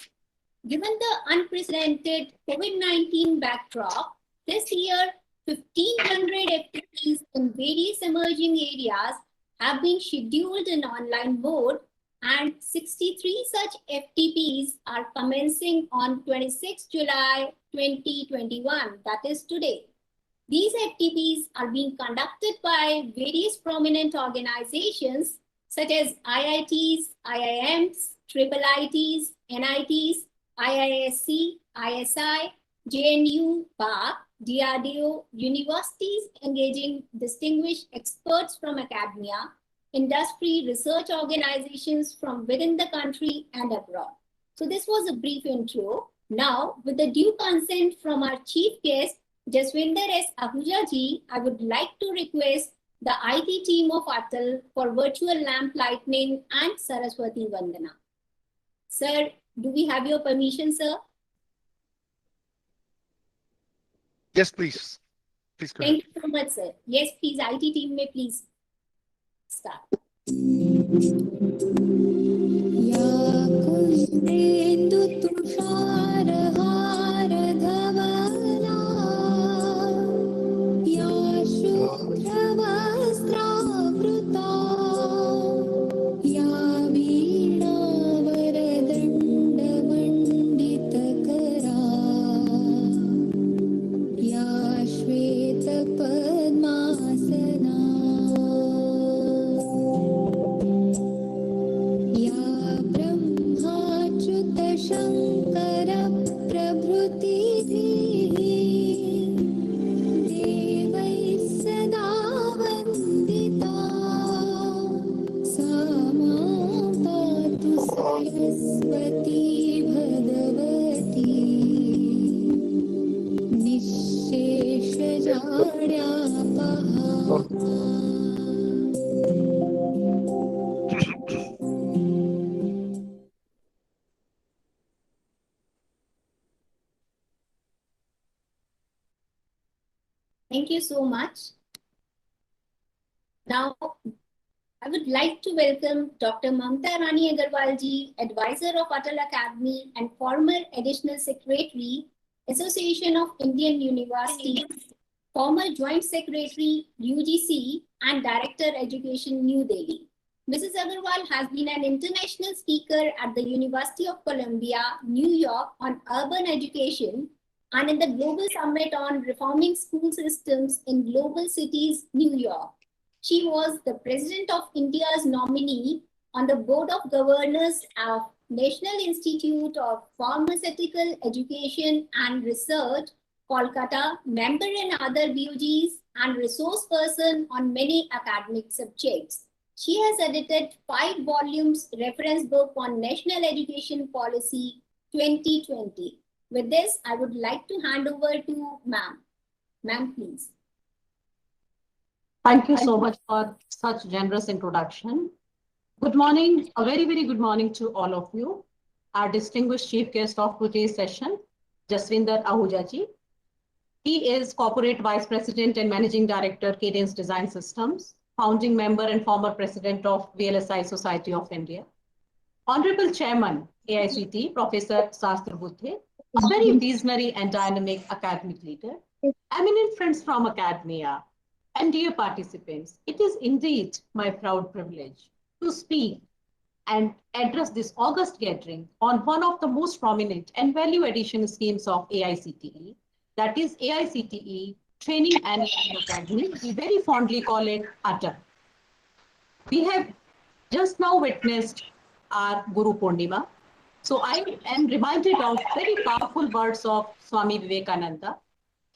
Given the unprecedented COVID-19 backdrop, this year 1,500 activities in various emerging areas have been scheduled in online mode, and 63 such FTPs are commencing on 26 July 2021, that is today. These FTPs are being conducted by various prominent organizations such as IITs, IIMs, IIITs, NITs, IISc, ISI, JNU, BARC, DRDO, universities engaging distinguished experts from academia, industry, research organizations from within the country and abroad. So this was a brief intro. Now, with the due consent from our chief guest, Jaswinder S. Ahuja ji, I would like to request the IT team of Atal for virtual lamp lightning and Saraswati Vandana. Sir, do we have your permission, sir? Yes, please. Please go ahead. Thank you so much, sir. Yes, please, IT team may please start. Thank you so much. Now, I would like to welcome Dr. Mamta Rani Agarwal ji, advisor of Atal Academy and former additional secretary, Association of Indian Universities, former joint secretary, UGC, and director education, New Delhi. Mrs. Agarwal has been an international speaker at the University of Columbia, New York on urban education and in the Global Summit on Reforming School Systems in Global Cities, New York. She was the president of India's nominee on the Board of Governors of National Institute of Pharmaceutical Education and Research Kolkata, member in other BUGs, and resource person on many academic subjects. She has edited 5 volumes reference book on National Education Policy 2020. With this, I would like to hand over to ma'am. Ma'am, please. Thank you so much for such generous introduction. Good morning, a very, very good morning to all of you. Our distinguished chief guest of today's session, Jaswinder Ahuja ji. He is Corporate Vice President and Managing Director, Cadence Design Systems, founding member and former president of VLSI Society of India. Honorable Chairman, AICT, Professor Sastri Buddhe, a very visionary and dynamic academic leader, eminent friends from academia, and dear participants, it is indeed my proud privilege to speak and address this august gathering on one of the most prominent and value addition schemes of AICTE, that is AICTE Training and Learning Academy. We very fondly call it ATA. We have just now witnessed our Guru Purnima. So I am reminded of very powerful words of Swami Vivekananda.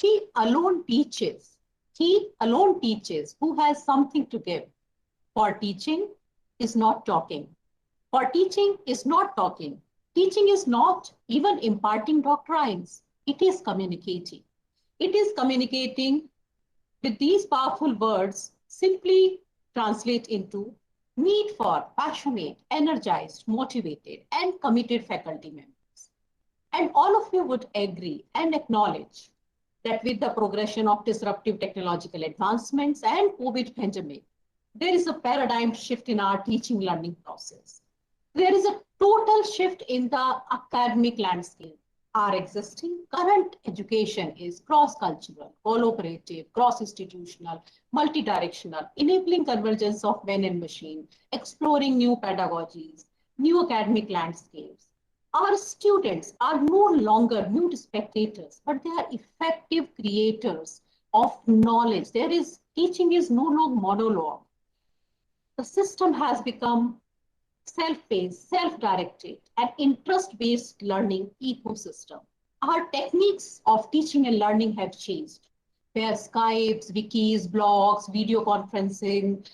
He alone teaches. He alone teaches who has something to give. For teaching is not talking. For teaching is not talking. Teaching is not even imparting doctrines. It is communicating. It is communicating with these powerful words simply translate into need for passionate, energized, motivated, and committed faculty members. And all of you would agree and acknowledge that with the progression of disruptive technological advancements and COVID pandemic, there is a paradigm shift in our teaching learning process. There is a total shift in the academic landscape. Our existing current education is cross-cultural, collaborative, cross-institutional, multi-directional, enabling convergence of man and machine, exploring new pedagogies, new academic landscapes. Our students are no longer mute spectators, but they are effective creators of knowledge. Teaching is no longer monologue. The system has become self-paced, self-directed, and interest-based learning ecosystem. Our techniques of teaching and learning have changed, where Skypes, wikis, blogs, video conferencing,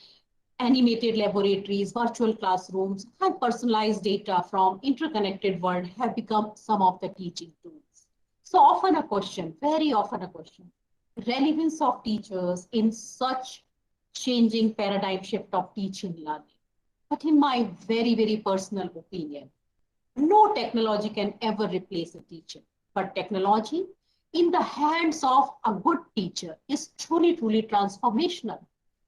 animated laboratories, virtual classrooms, and personalized data from interconnected world have become some of the teaching tools. So often a question, very often a question, relevance of teachers in such changing paradigm shift of teaching learning. But in my very, very personal opinion, no technology can ever replace a teacher. But technology in the hands of a good teacher is truly, truly transformational.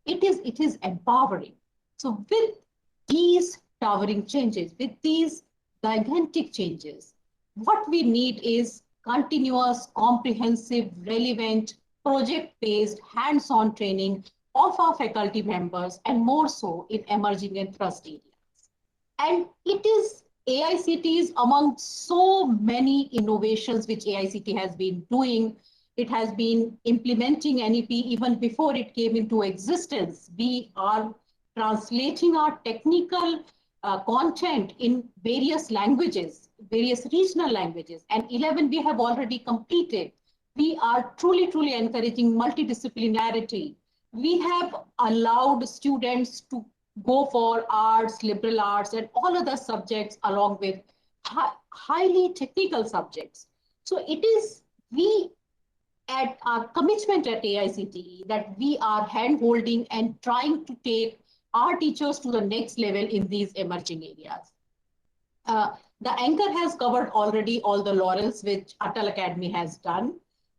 It is empowering. So with these towering changes, with these gigantic changes, what we need is continuous, comprehensive, relevant, project-based, hands-on training of our faculty members, and more so in emerging and thrust areas. And it is AICT's among so many innovations which AICT has been doing. It has been implementing NEP even before it came into existence. We are translating our technical content in various languages, various regional languages, and 11 we have already completed. We are truly, truly encouraging multidisciplinarity. We have allowed students to go for arts, liberal arts, and all other subjects along with highly technical subjects. So it is at our commitment at AICTE that we are hand-holding and trying to take our teachers to the next level in these emerging areas. The anchor has covered already all the laurels which Atal Academy has done.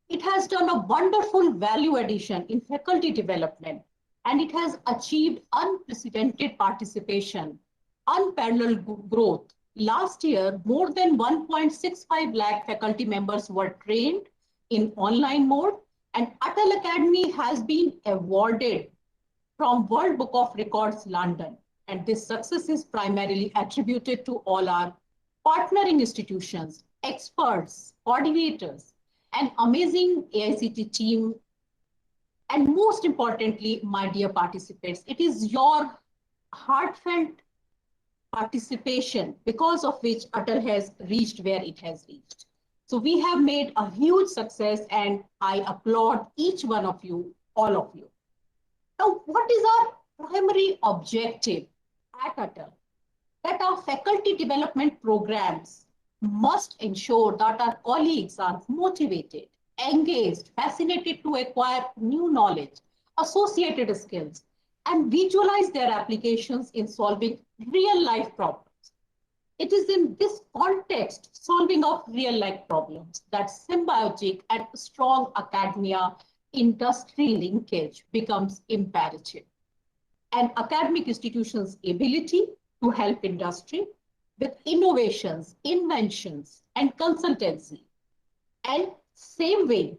It has done a wonderful value addition in faculty development, and it has achieved unprecedented participation, unparalleled growth. Last year, more than 1.65 lakh faculty members were trained in online mode, and Atal Academy has been awarded from World Book of Records, London. And this success is primarily attributed to all our partnering institutions, experts, coordinators, an amazing AICT team, and most importantly, my dear participants, it is your heartfelt participation because of which Atal has reached where it has reached. So we have made a huge success, and I applaud each one of you, all of you. Now, what is our primary objective at Atal? That our faculty development programs must ensure that our colleagues are motivated, engaged, fascinated to acquire new knowledge, associated skills, and visualize their applications in solving real life problems. It is in this context, solving of real life problems, that symbiotic and strong academia industry linkage becomes imperative. And academic institutions' ability to help industry with innovations, inventions, and consultancy. And same way,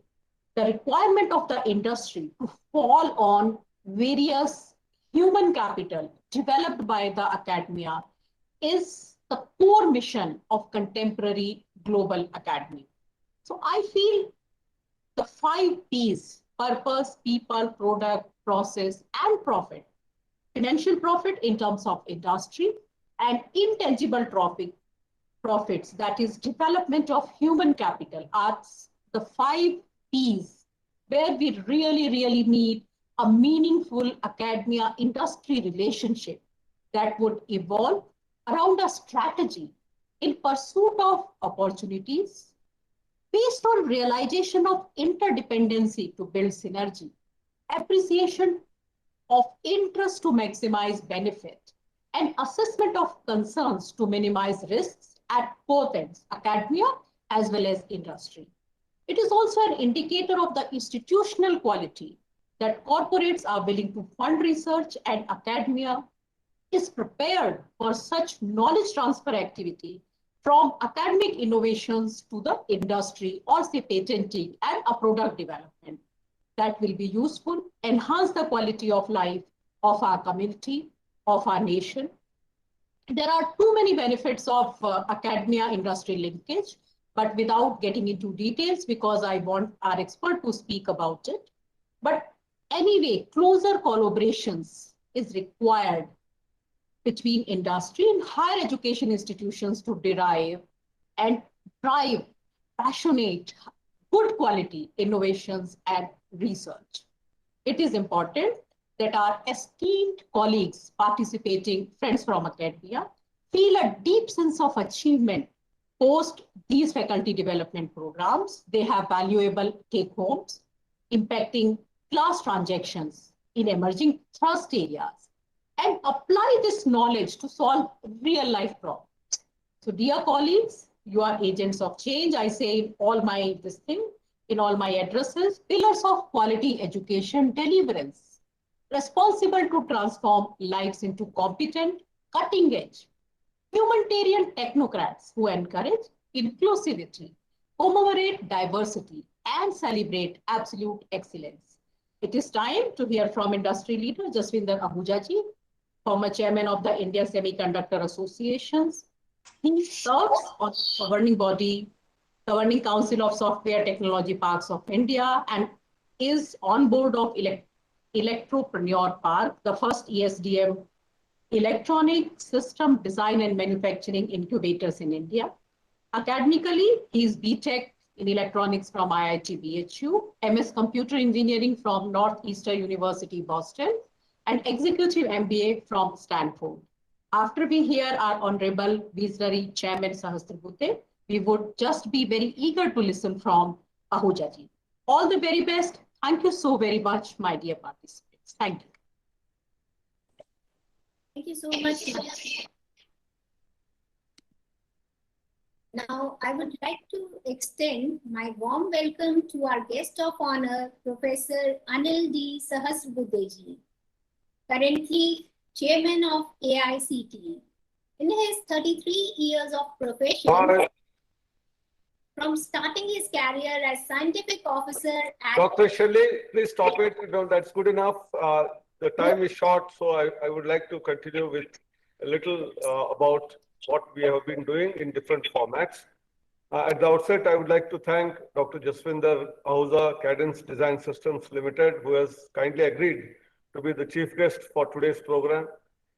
the requirement of the industry to fall on various human capital developed by the academia is the core mission of contemporary global academy. So I feel the 5 P's: purpose, people, product, process, and profit. Financial profit in terms of industry, and intangible profits, that is development of human capital, are the 5 P's where we really need a meaningful academia industry relationship that would evolve around a strategy in pursuit of opportunities based on realization of interdependency to build synergy, appreciation of interest to maximize benefit, and assessment of concerns to minimize risks at both ends, academia as well as industry. It is also an indicator of the institutional quality that corporates are willing to fund research, and academia is prepared for such knowledge transfer activity from academic innovations to the industry, or say patenting and a product development that will be useful, enhance the quality of life of our community, of our nation. There are too many benefits of academia industry linkage, but without getting into details, because I want our expert to speak about it. But anyway, closer collaborations is required between industry and higher education institutions to derive and drive passionate, good quality innovations and research. It is important that our esteemed colleagues participating, friends from academia, feel a deep sense of achievement post these faculty development programs. They have valuable take-homes, impacting class transactions in emerging thrust areas, and apply this knowledge to solve real life problems. So dear colleagues, you are agents of change. I say in all my addresses, pillars of quality education deliverance, responsible to transform lives into competent, cutting edge, humanitarian technocrats who encourage inclusivity, commemorate diversity, and celebrate absolute excellence. It is time to hear from industry leader Jaswinder Ahuja ji, former chairman of the Indian Semiconductor Associations. He serves on the governing council of Software Technology Parks of India, and is on board of Electropreneur Park, the first ESDM electronic system design and manufacturing incubators in India. Academically, he is BTech in electronics from IIT BHU, MS Computer Engineering from Northeastern University, Boston, and Executive MBA from Stanford. After we hear our Honorable Visionary Chairman Sahasrabudhe, we would just be very eager to listen from Ahuja ji. All the very best. Thank you so very much, my dear participants. Thank you. Thank you so much. Now, I would like to extend my warm welcome to our guest of honor, Professor Anil D. Sahasrabudhe ji, currently Chairman of AICTE. In his 33 years of profession, from starting his career as scientific officer at... Dr. Shelley, please stop it. No, that's good enough. The time is short, so I would like to continue with a little about what we have been doing in different formats. At the outset, I would like to thank Dr. Jaswinder Ahuja, Cadence Design Systems Limited, who has kindly agreed to be the chief guest for today's program.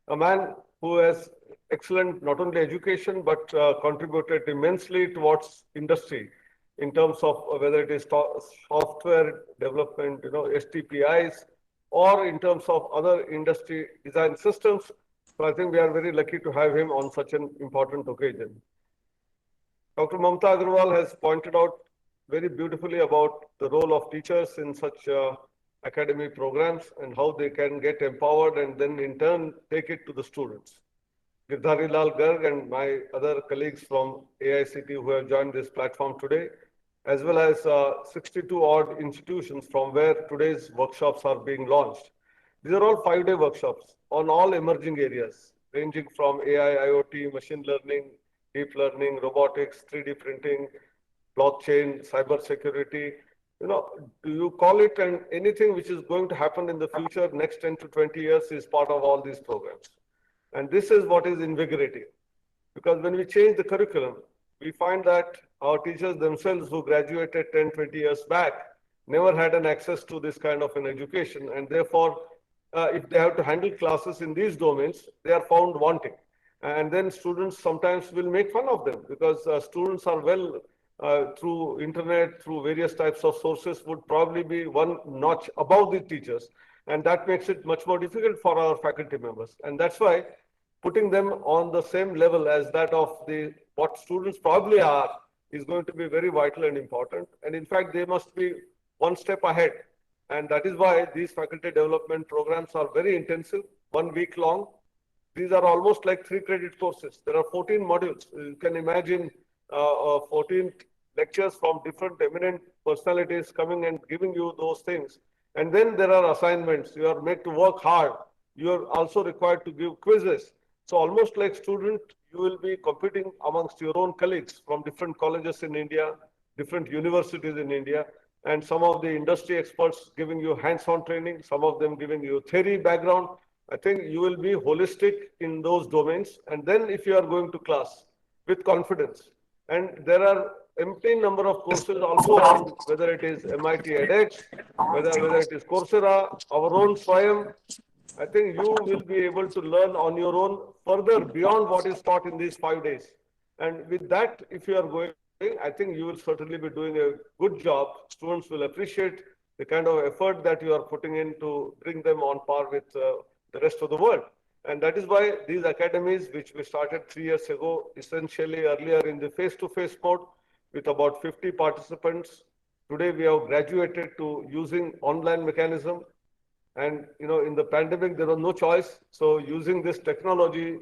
A man who has excellent not only education but contributed immensely towards industry in terms of whether it is software development, STPIs, or in terms of other industry design systems. So I think we are very lucky to have him on such an important occasion. Dr. Mamta Agarwal has pointed out very beautifully about the role of teachers in such academy programs and how they can get empowered and then in turn take it to the students. Girdhari Lal Garg and my other colleagues from AICT who have joined this platform today, as well as 62 odd institutions from where today's workshops are being launched. These are all 5-day workshops on all emerging areas, ranging from AI, IoT, machine learning, deep learning, robotics, 3D printing, blockchain, cyber security. Do you call it, and anything which is going to happen in the future, next 10 to 20 years is part of all these programs. And this is what is invigorating. Because when we change the curriculum, we find that our teachers themselves who graduated 10, 20 years back never had an access to this kind of an education. And therefore, if they have to handle classes in these domains, they are found wanting. And then students sometimes will make fun of them because students are through internet, through various types of sources, would probably be one notch above the teachers. And that makes it much more difficult for our faculty members. And that's why putting them on the same level as that of what students probably are is going to be very vital and important. And in fact, they must be one step ahead. And that is why these faculty development programs are very intensive, 1 week long. These are almost like 3-credit courses. There are 14 modules. You can imagine 14 lectures from different eminent personalities coming and giving you those things. And then there are assignments. You are made to work hard. You are also required to give quizzes. So almost like student, you will be competing amongst your own colleagues from different colleges in India, different universities in India, and some of the industry experts giving you hands-on training, some of them giving you theory background. I think you will be holistic in those domains. And then if you are going to class with confidence, and there are empty number of courses also on, whether it is MIT edX, whether it is Coursera, our own Swayam, I think you will be able to learn on your own further beyond what is taught in these 5 days. And with that, if you are going, I think you will certainly be doing a good job. Students will appreciate the kind of effort that you are putting in to bring them on par with the rest of the world. And that is why these academies, which we started 3 years ago, essentially earlier in the face-to-face mode with about 50 participants. Today, we have graduated to using online mechanism. And, in the pandemic, there was no choice. So using this technology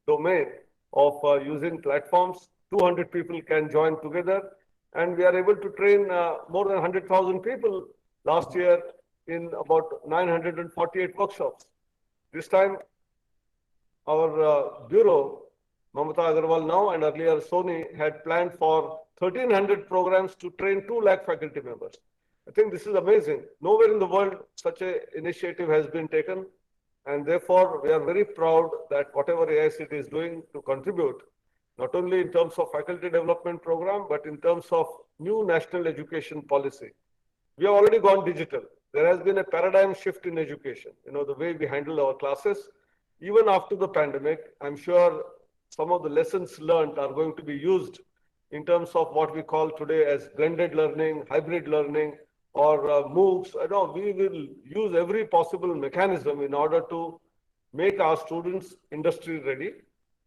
domain of using platforms, 200 people can join together. And we are able to train more than 100,000 people last year in about 948 workshops. This time, our bureau, Mamata Agarwal now and earlier Sony, had planned for 1,300 programs to train 2 lakh faculty members. I think this is amazing. Nowhere in the world such an initiative has been taken. And therefore, we are very proud that whatever AICT is doing to contribute, not only in terms of faculty development program, but in terms of new national education policy. We have already gone digital. There has been a paradigm shift in education, the way we handle our classes. Even after the pandemic, I'm sure some of the lessons learned are going to be used in terms of what we call today as blended learning, hybrid learning, or MOOCs. We will use every possible mechanism in order to make our students industry ready.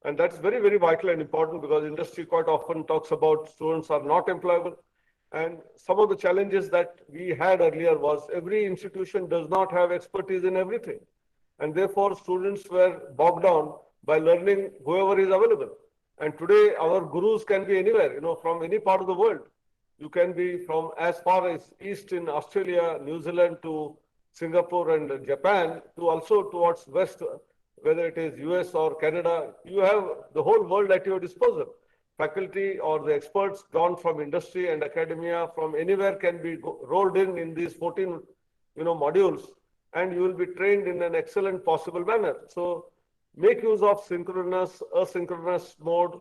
And that's very, very vital and important because industry quite often talks about students are not employable. And some of the challenges that we had earlier was every institution does not have expertise in everything. And therefore, students were bogged down by learning whoever is available. And today, our gurus can be anywhere, from any part of the world. You can be from as far as east in Australia, New Zealand to Singapore and Japan, to also towards west, whether it is US or Canada. You have the whole world at your disposal. Faculty or the experts drawn from industry and academia from anywhere can be rolled in these 14 modules, and you will be trained in an excellent possible manner. So make use of synchronous, asynchronous mode,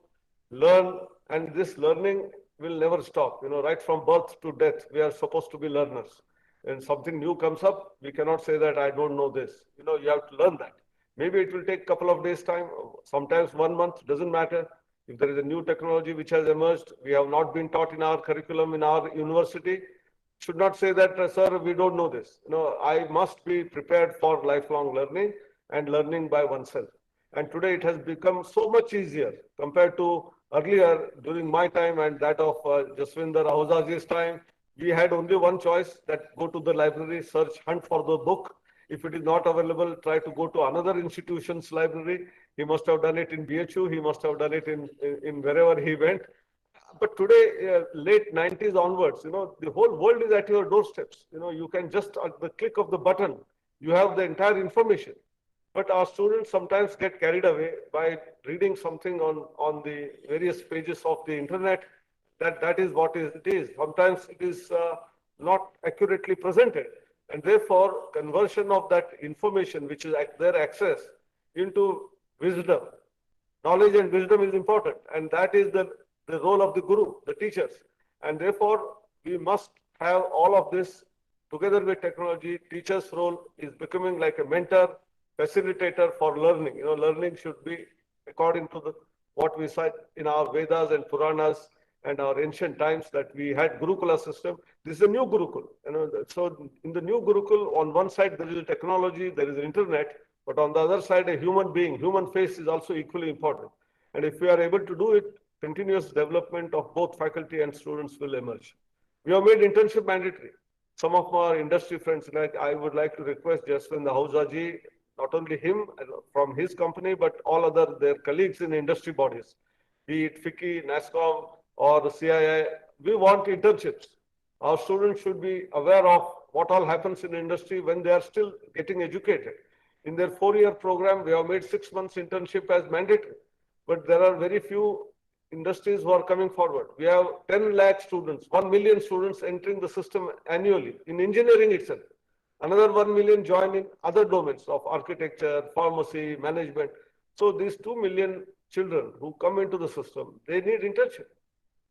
learn, and this learning will never stop. Right from birth to death, we are supposed to be learners. And something new comes up, we cannot say that I don't know this. You have to learn that. Maybe it will take a couple of days time, sometimes 1 month, doesn't matter. If there is a new technology which has emerged, we have not been taught in our curriculum in our university, should not say that, sir, we don't know this. I must be prepared for lifelong learning and learning by oneself. And today it has become so much easier compared to earlier during my time and that of Jaswinder Ahujaji's time. We had only one choice, that go to the library, search, hunt for the book. If it is not available, try to go to another institution's library. He must have done it in BHU. He must have done it in wherever he went. But today, late 90s onwards, the whole world is at your doorsteps. You can just at the click of the button, you have the entire information. But our students sometimes get carried away by reading something on the various pages of the internet. That is what it is. Sometimes it is not accurately presented. And therefore, conversion of that information, which is at their access, into wisdom. Knowledge and wisdom is important. And that is the role of the guru, the teachers. And therefore, we must have all of this together with technology. Teacher's role is becoming like a mentor, facilitator for learning. Learning should be according to what we cite in our Vedas and Puranas and our ancient times, that we had Gurukula system. This is a new Gurukul. So in the new Gurukul, on one side there is a technology, there is internet, but on the other side, a human being, human face is also equally important. And if we are able to do it, continuous development of both faculty and students will emerge. We have made internship mandatory. Some of our industry friends, like I would like to request Jaswinder Ahuja, not only him from his company, but all their colleagues in industry bodies, be it FICCI, NASCOM, or the CII, we want internships. Our students should be aware of what all happens in industry when they are still getting educated. In their 4-year program, we have made 6 months internship as mandatory, but there are very few industries who are coming forward. We have 10 lakh students, 1 million students entering the system annually in engineering itself. Another 1 million join in other domains of architecture, pharmacy, management. So these 2 million children who come into the system, they need internship.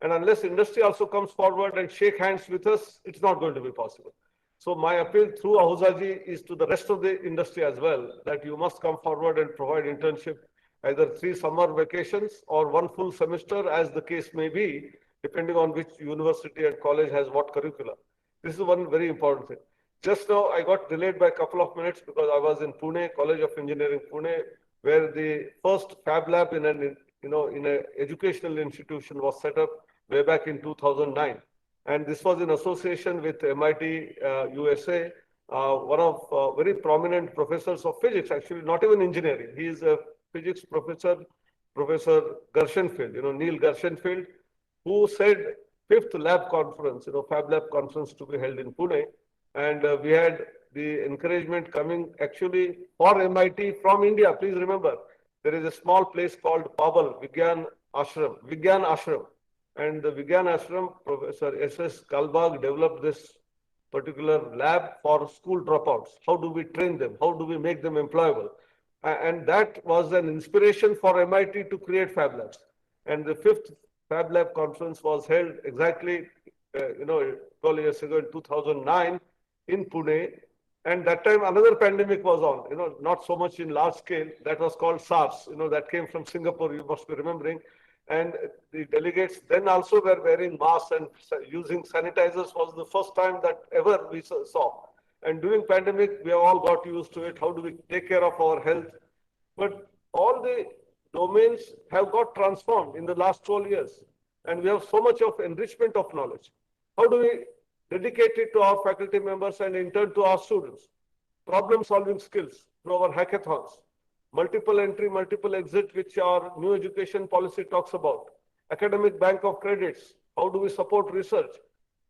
And unless industry also comes forward and shake hands with us, it's not going to be possible. So my appeal through Ahujaji is to the rest of the industry as well, that you must come forward and provide internship, either 3 summer vacations or 1 full semester, as the case may be, depending on which university and college has what curriculum. This is one very important thing. Just now, I got delayed by a couple of minutes because I was in Pune, College of Engineering, Pune, where the first Fab Lab in an educational institution was set up way back in 2009. And this was in association with MIT USA, one of very prominent professors of physics, actually not even engineering. He is a physics professor, Professor Gershenfeld, Neil Gershenfeld, who said 5th lab conference, Fab Lab conference to be held in Pune. And we had the encouragement coming actually for MIT from India. Please remember, there is a small place called Babel, Vigyan Ashram. And the Vigyan Ashram, Professor S.S. Kalbag developed this particular lab for school dropouts. How do we train them? How do we make them employable? And that was an inspiration for MIT to create Fab Labs. And the 5th Fab Lab conference was held exactly, 12 years ago in 2009 in Pune. And that time another pandemic was on, not so much in large scale. That was called SARS, that came from Singapore, you must be remembering. And the delegates then also were wearing masks and using sanitizers was the first time that ever we saw. And during pandemic, we have all got used to it. How do we take care of our health? But all the domains have got transformed in the last 12 years. And we have so much of enrichment of knowledge. How do we dedicate it to our faculty members and in turn to our students? Problem-solving skills through our hackathons. Multiple entry, multiple exit, which our new education policy talks about. Academic bank of credits. How do we support research?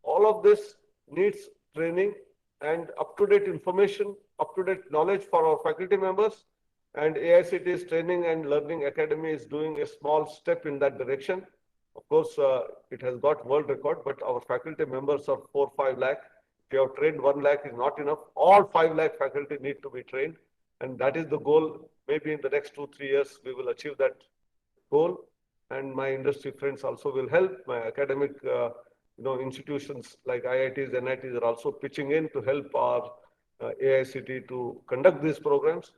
All of this needs training and up-to-date information, up-to-date knowledge for our faculty members. And AICT's Training and Learning Academy is doing a small step in that direction. Of course, it has got world record, but our faculty members are 4-5 lakh. If you have trained 1 lakh is not enough. All 5 lakh faculty need to be trained. And that is the goal. Maybe in the next 2-3 years, we will achieve that goal. And my industry friends also will help. My academic institutions like IITs, NITs are also pitching in to help our AICT to conduct these programs.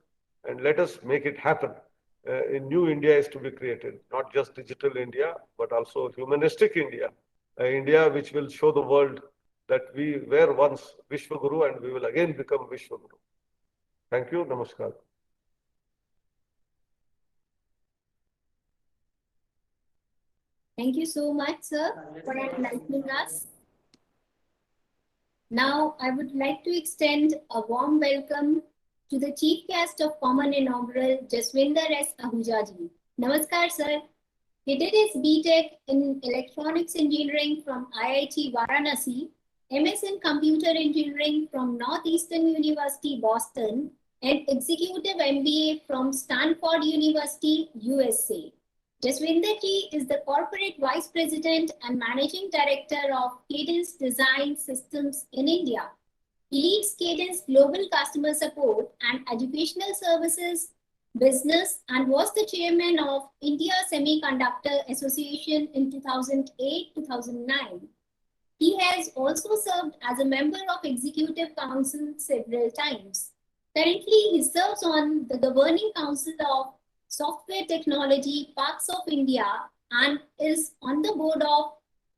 And let us make it happen. a new India is to be created, not just digital India, but also humanistic India, an India which will show the world that we were once Vishwaguru and we will again become Vishwaguru. Thank you. Namaskar. Thank you so much, sir, for enlightening us. Now, I would like to extend a warm welcome to the Chief Guest of Common Inaugural, Jaswinder S. Ahuja ji. Namaskar, sir. He did his BTech in Electronics Engineering from IIT Varanasi, MS in Computer Engineering from Northeastern University, Boston, and Executive MBA from Stanford University, USA. Jaswinder ji is the Corporate Vice President and Managing Director of Cadence Design Systems in India. He leads Cadence Global Customer Support and Educational Services Business and was the Chairman of India Semiconductor Association in 2008-2009. He has also served as a member of Executive Council several times. Currently, he serves on the Governing Council of Software Technology Parks of India and is on the board of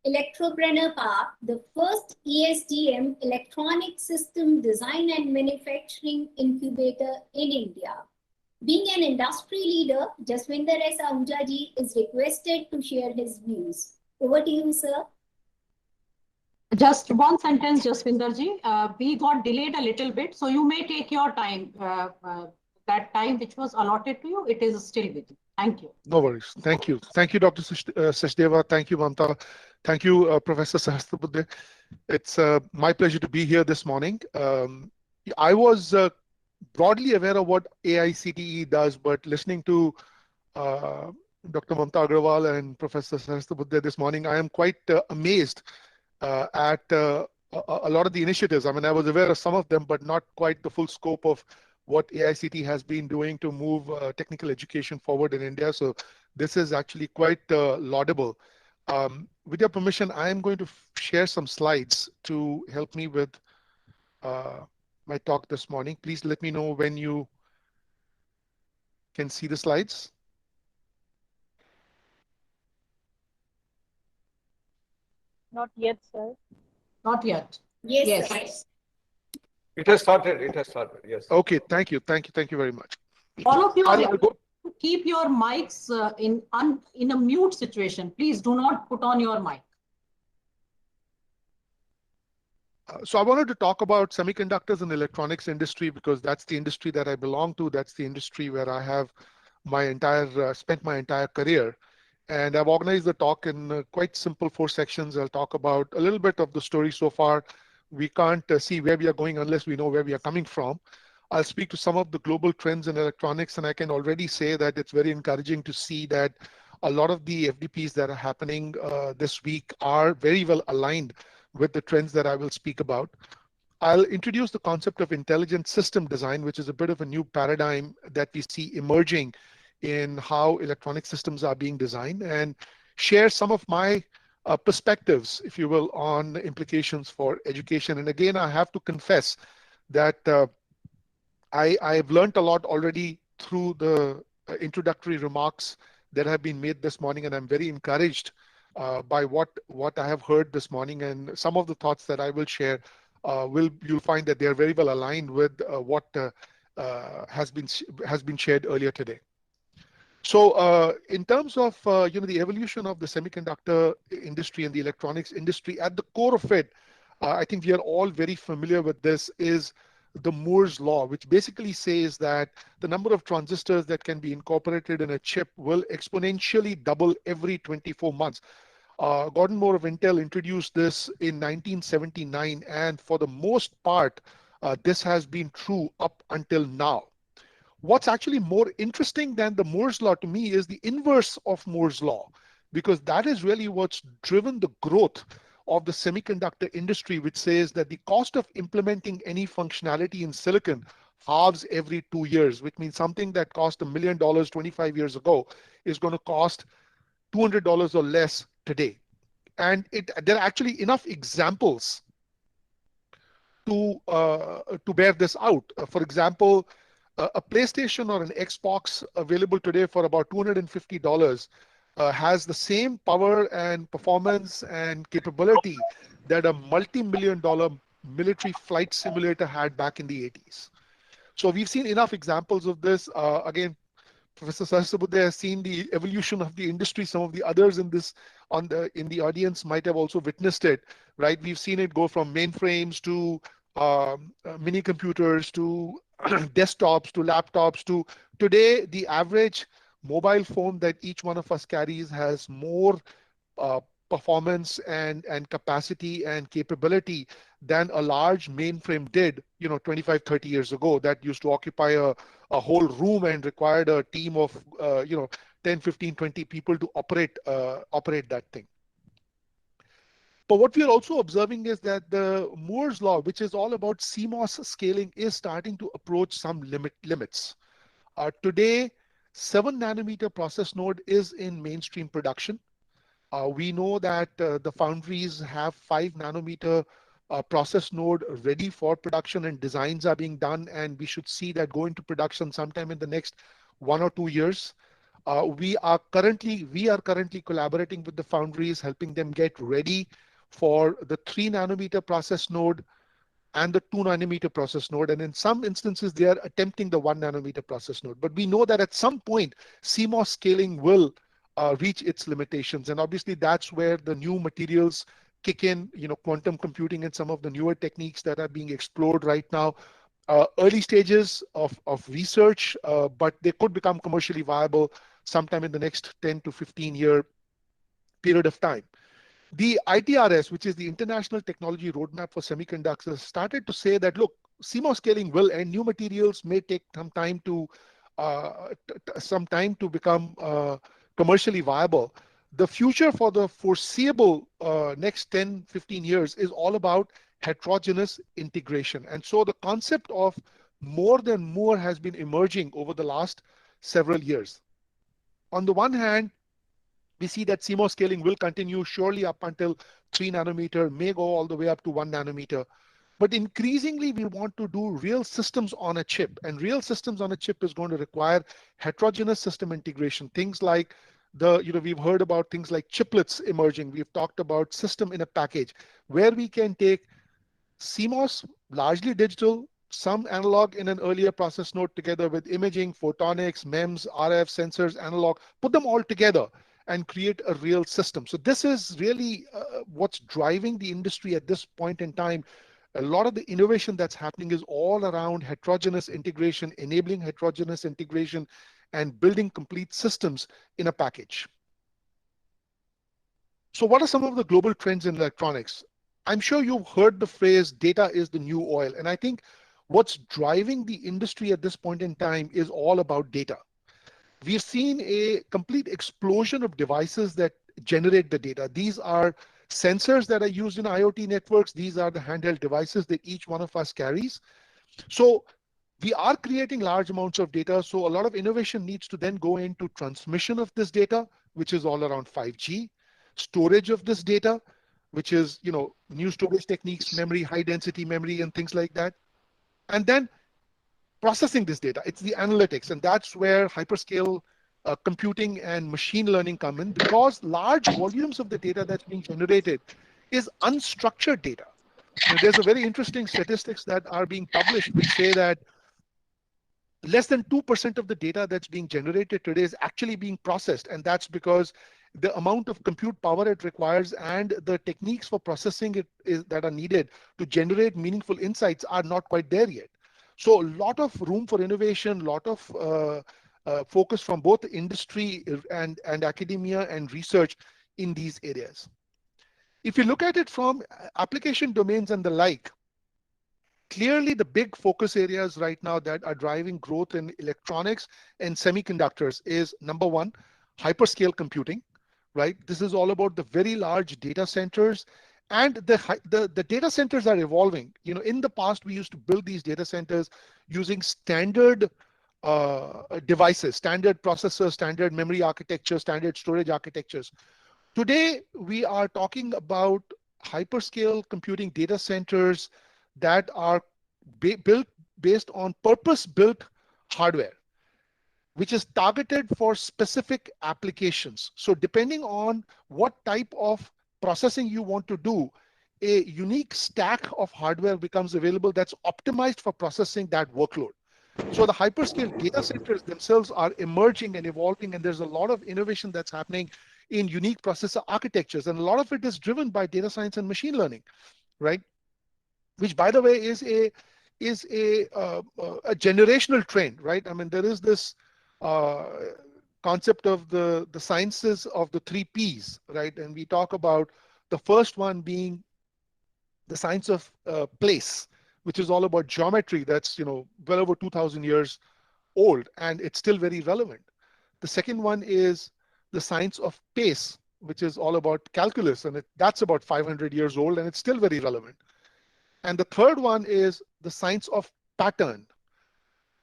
Electropreneur Park, the first ESDM electronic system design and manufacturing incubator in India. Being an industry leader, Jaswinder S. Ahuja ji is requested to share his views. Over to you, sir. Just one sentence, Jaswinder ji. We got delayed a little bit, so you may take your time. That time which was allotted to you, it is still with you. Thank you. No worries. Thank you. Thank you, Dr. Sachdeva. Thank you, Mamta. Thank you, Professor Sahasrabudhe. It's my pleasure to be here this morning. I was broadly aware of what AICTE does, but listening to Dr. Mamta Agrawal and Professor Sahasrabudhe this morning, I am quite amazed at a lot of the initiatives. I mean, I was aware of some of them, but not quite the full scope of what AICTE has been doing to move technical education forward in India. So this is actually quite laudable. With your permission, I am going to share some slides to help me with my talk this morning. Please let me know when you can see the slides. Not yet, sir. Not yet. Yes. It has started. It has started. Yes. Okay. Thank you. Thank you. Thank you very much. All of you I'll go. keep your mics in a mute situation. Please do not put on your mic. So I wanted to talk about semiconductors and electronics industry because that's the industry that I belong to. That's the industry where I have spent my entire career. And I've organized the talk in quite simple 4 sections. I'll talk about a little bit of the story so far. We can't see where we are going unless we know where we are coming from. I'll speak to some of the global trends in electronics, and I can already say that it's very encouraging to see that a lot of the FDPs that are happening this week are very well aligned with the trends that I will speak about. I'll introduce the concept of intelligent system design, which is a bit of a new paradigm that we see emerging in how electronic systems are being designed, and share some of my perspectives, if you will, on the implications for education. And again, I have to confess that I've learned a lot already through the introductory remarks that have been made this morning, and I'm very encouraged by what I have heard this morning, and some of the thoughts that I will share you'll find that they are very well aligned with what has been shared earlier today. So in terms of the evolution of the semiconductor industry and the electronics industry, at the core of it, I think we are all very familiar with this, is the Moore's law, which basically says that the number of transistors that can be incorporated in a chip will exponentially double every 24 months. Gordon Moore of Intel introduced this in 1979, and for the most part, this has been true up until now. What's actually more interesting than the Moore's law to me is the inverse of Moore's law, because that is really what's driven the growth of the semiconductor industry, which says that the cost of implementing any functionality in silicon halves every 2 years, which means something that cost $1 million 25 years ago is going to cost $200 or less today. And there are actually enough examples to bear this out. For example, a PlayStation or an Xbox available today for about $250 has the same power and performance and capability that a multi-million-dollar military flight simulator had back in the 80s. So we've seen enough examples of this. Again, Professor Sahasrabudhe has seen the evolution of the industry. Some of the others in the audience might have also witnessed it, right? We've seen it go from mainframes to mini computers to desktops to laptops to today the average mobile phone that each one of us carries has more performance and capacity and capability than a large mainframe did, 25, 30 years ago. That used to occupy a whole room and required a team of 10, 15, 20 people to operate that thing. But what we are also observing is that the Moore's law, which is all about CMOS scaling, is starting to approach some limits. Today, 7 nanometer process node is in mainstream production. We know that the foundries have 5 nanometer process node ready for production and designs are being done, and we should see that go into production sometime in the next 1 or 2 years. We are currently collaborating with the foundries, helping them get ready for the 3 nanometer process node and the 2 nanometer process node. And in some instances, they are attempting the 1 nanometer process node. But we know that at some point, CMOS scaling will reach its limitations. And obviously, that's where the new materials kick in, quantum computing and some of the newer techniques that are being explored right now. Early stages of research, but they could become commercially viable sometime in the next 10 to 15 year period of time. The ITRS, which is the International Technology Roadmap for Semiconductors, started to say that, look, CMOS scaling will end. New materials may take some time to become commercially viable. The future for the foreseeable next 10, 15 years is all about heterogeneous integration. And so the concept of more than Moore has been emerging over the last several years. On the one hand, we see that CMOS scaling will continue surely up until 3 nanometer, may go all the way up to 1 nanometer. But increasingly, we want to do real systems on a chip. And real systems on a chip is going to require heterogeneous system integration. Things like we've heard about things like chiplets emerging. We've talked about system in a package, where we can take CMOS, largely digital, some analog in an earlier process node together with imaging, photonics, MEMS, RF, sensors, analog, put them all together and create a real system. So this is really what's driving the industry at this point in time. A lot of the innovation that's happening is all around heterogeneous integration, enabling heterogeneous integration, and building complete systems in a package. So what are some of the global trends in electronics? I'm sure you've heard the phrase, data is the new oil. And I think what's driving the industry at this point in time is all about data. We've seen a complete explosion of devices that generate the data. These are sensors that are used in IoT networks. These are the handheld devices that each one of us carries. So we are creating large amounts of data. So a lot of innovation needs to then go into transmission of this data, which is all around 5G, storage of this data, which is, new storage techniques, memory, high density memory, and things like that. And then processing this data. It's the analytics, and that's where hyperscale computing and machine learning come in, because large volumes of the data that's being generated is unstructured data. There's a very interesting statistics that are being published which say that less than 2% of the data that's being generated today is actually being processed, and that's because the amount of compute power it requires and the techniques for processing it that are needed to generate meaningful insights are not quite there yet. So a lot of room for innovation, a lot of focus from both industry and academia and research in these areas. If you look at it from application domains and the like, clearly the big focus areas right now that are driving growth in electronics and semiconductors is, number one, hyperscale computing, right? This is all about the very large data centers. And the data centers are evolving. In the past, we used to build these data centers using standard devices, standard processors, standard memory architecture, standard storage architectures. Today, we are talking about hyperscale computing data centers that are built based on purpose-built hardware, which is targeted for specific applications. So depending on what type of processing you want to do, a unique stack of hardware becomes available that's optimized for processing that workload. So the hyperscale data centers themselves are emerging and evolving, and there's a lot of innovation that's happening in unique processor architectures. And a lot of it is driven by data science and machine learning, right? Which, by the way, is a generational trend, right? I mean, there is this concept of the sciences of the 3 Ps, right? And we talk about the first one being the science of place, which is all about geometry. That's, well over 2,000 years old, and it's still very relevant. The second one is the science of pace, which is all about calculus, and that's about 500 years old, and it's still very relevant. And the third one is the science of pattern.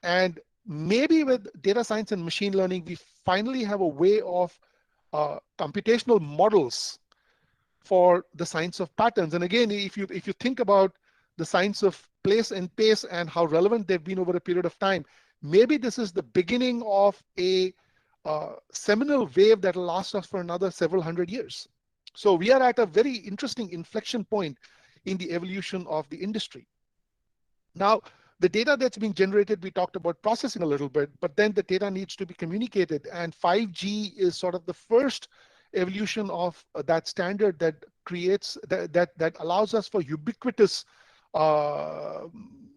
And maybe with data science and machine learning, we finally have a way of computational models for the science of patterns. And again, if you think about the science of place and pace and how relevant they've been over a period of time, maybe this is the beginning of a seminal wave that will last us for another several hundred years. So we are at a very interesting inflection point in the evolution of the industry. Now, the data that's being generated, we talked about processing a little bit, but then the data needs to be communicated, and 5G is sort of the first evolution of that standard that creates that allows us for ubiquitous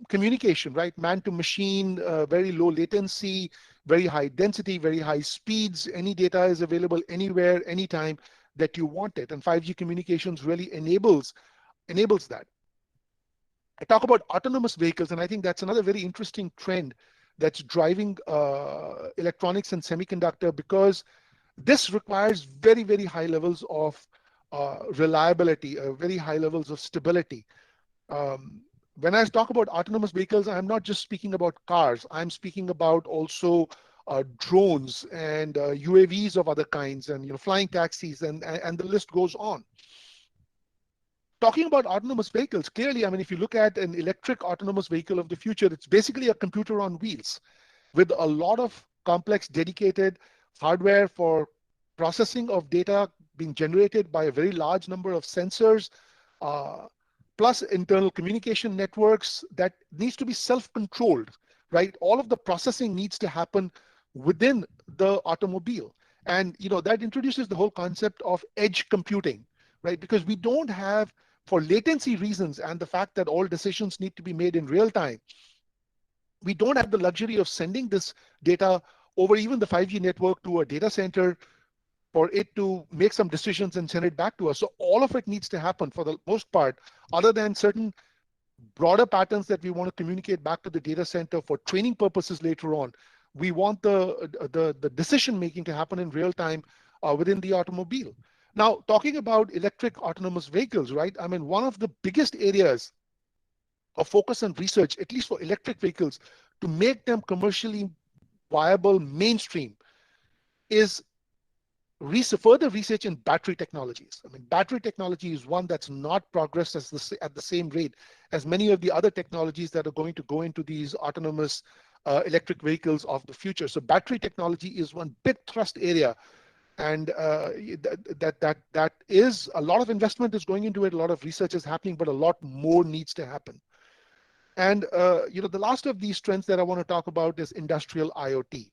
communication, right? Man to machine, very low latency, very high density, very high speeds. Any data is available anywhere, anytime that you want it, and 5G communications really enables that. I talk about autonomous vehicles, and I think that's another very interesting trend that's driving electronics and semiconductor, because this requires very, very high levels of reliability, very high levels of stability. When I talk about autonomous vehicles, I'm not just speaking about cars. I'm speaking about also drones and UAVs of other kinds, and flying taxis, and the list goes on. Talking about autonomous vehicles, clearly, I mean, if you look at an electric autonomous vehicle of the future, it's basically a computer on wheels with a lot of complex dedicated hardware for processing of data being generated by a very large number of sensors, plus internal communication networks that needs to be self-controlled, right? All of the processing needs to happen within the automobile. And that introduces the whole concept of edge computing, right? Because we don't have, for latency reasons and the fact that all decisions need to be made in real time, we don't have the luxury of sending this data over even the 5G network to a data center for it to make some decisions and send it back to us. So all of it needs to happen for the most part, other than certain broader patterns that we want to communicate back to the data center for training purposes later on. We want the decision making to happen in real time within the automobile. Now, talking about electric autonomous vehicles, right? I mean, one of the biggest areas of focus and research, at least for electric vehicles, to make them commercially viable mainstream, is further research in battery technologies. I mean, battery technology is one that's not progressed at the same rate as many of the other technologies that are going to go into these autonomous electric vehicles of the future. So battery technology is one big thrust area, and that is a lot of investment is going into it. A lot of research is happening, but a lot more needs to happen. And the last of these trends that I want to talk about is industrial IoT.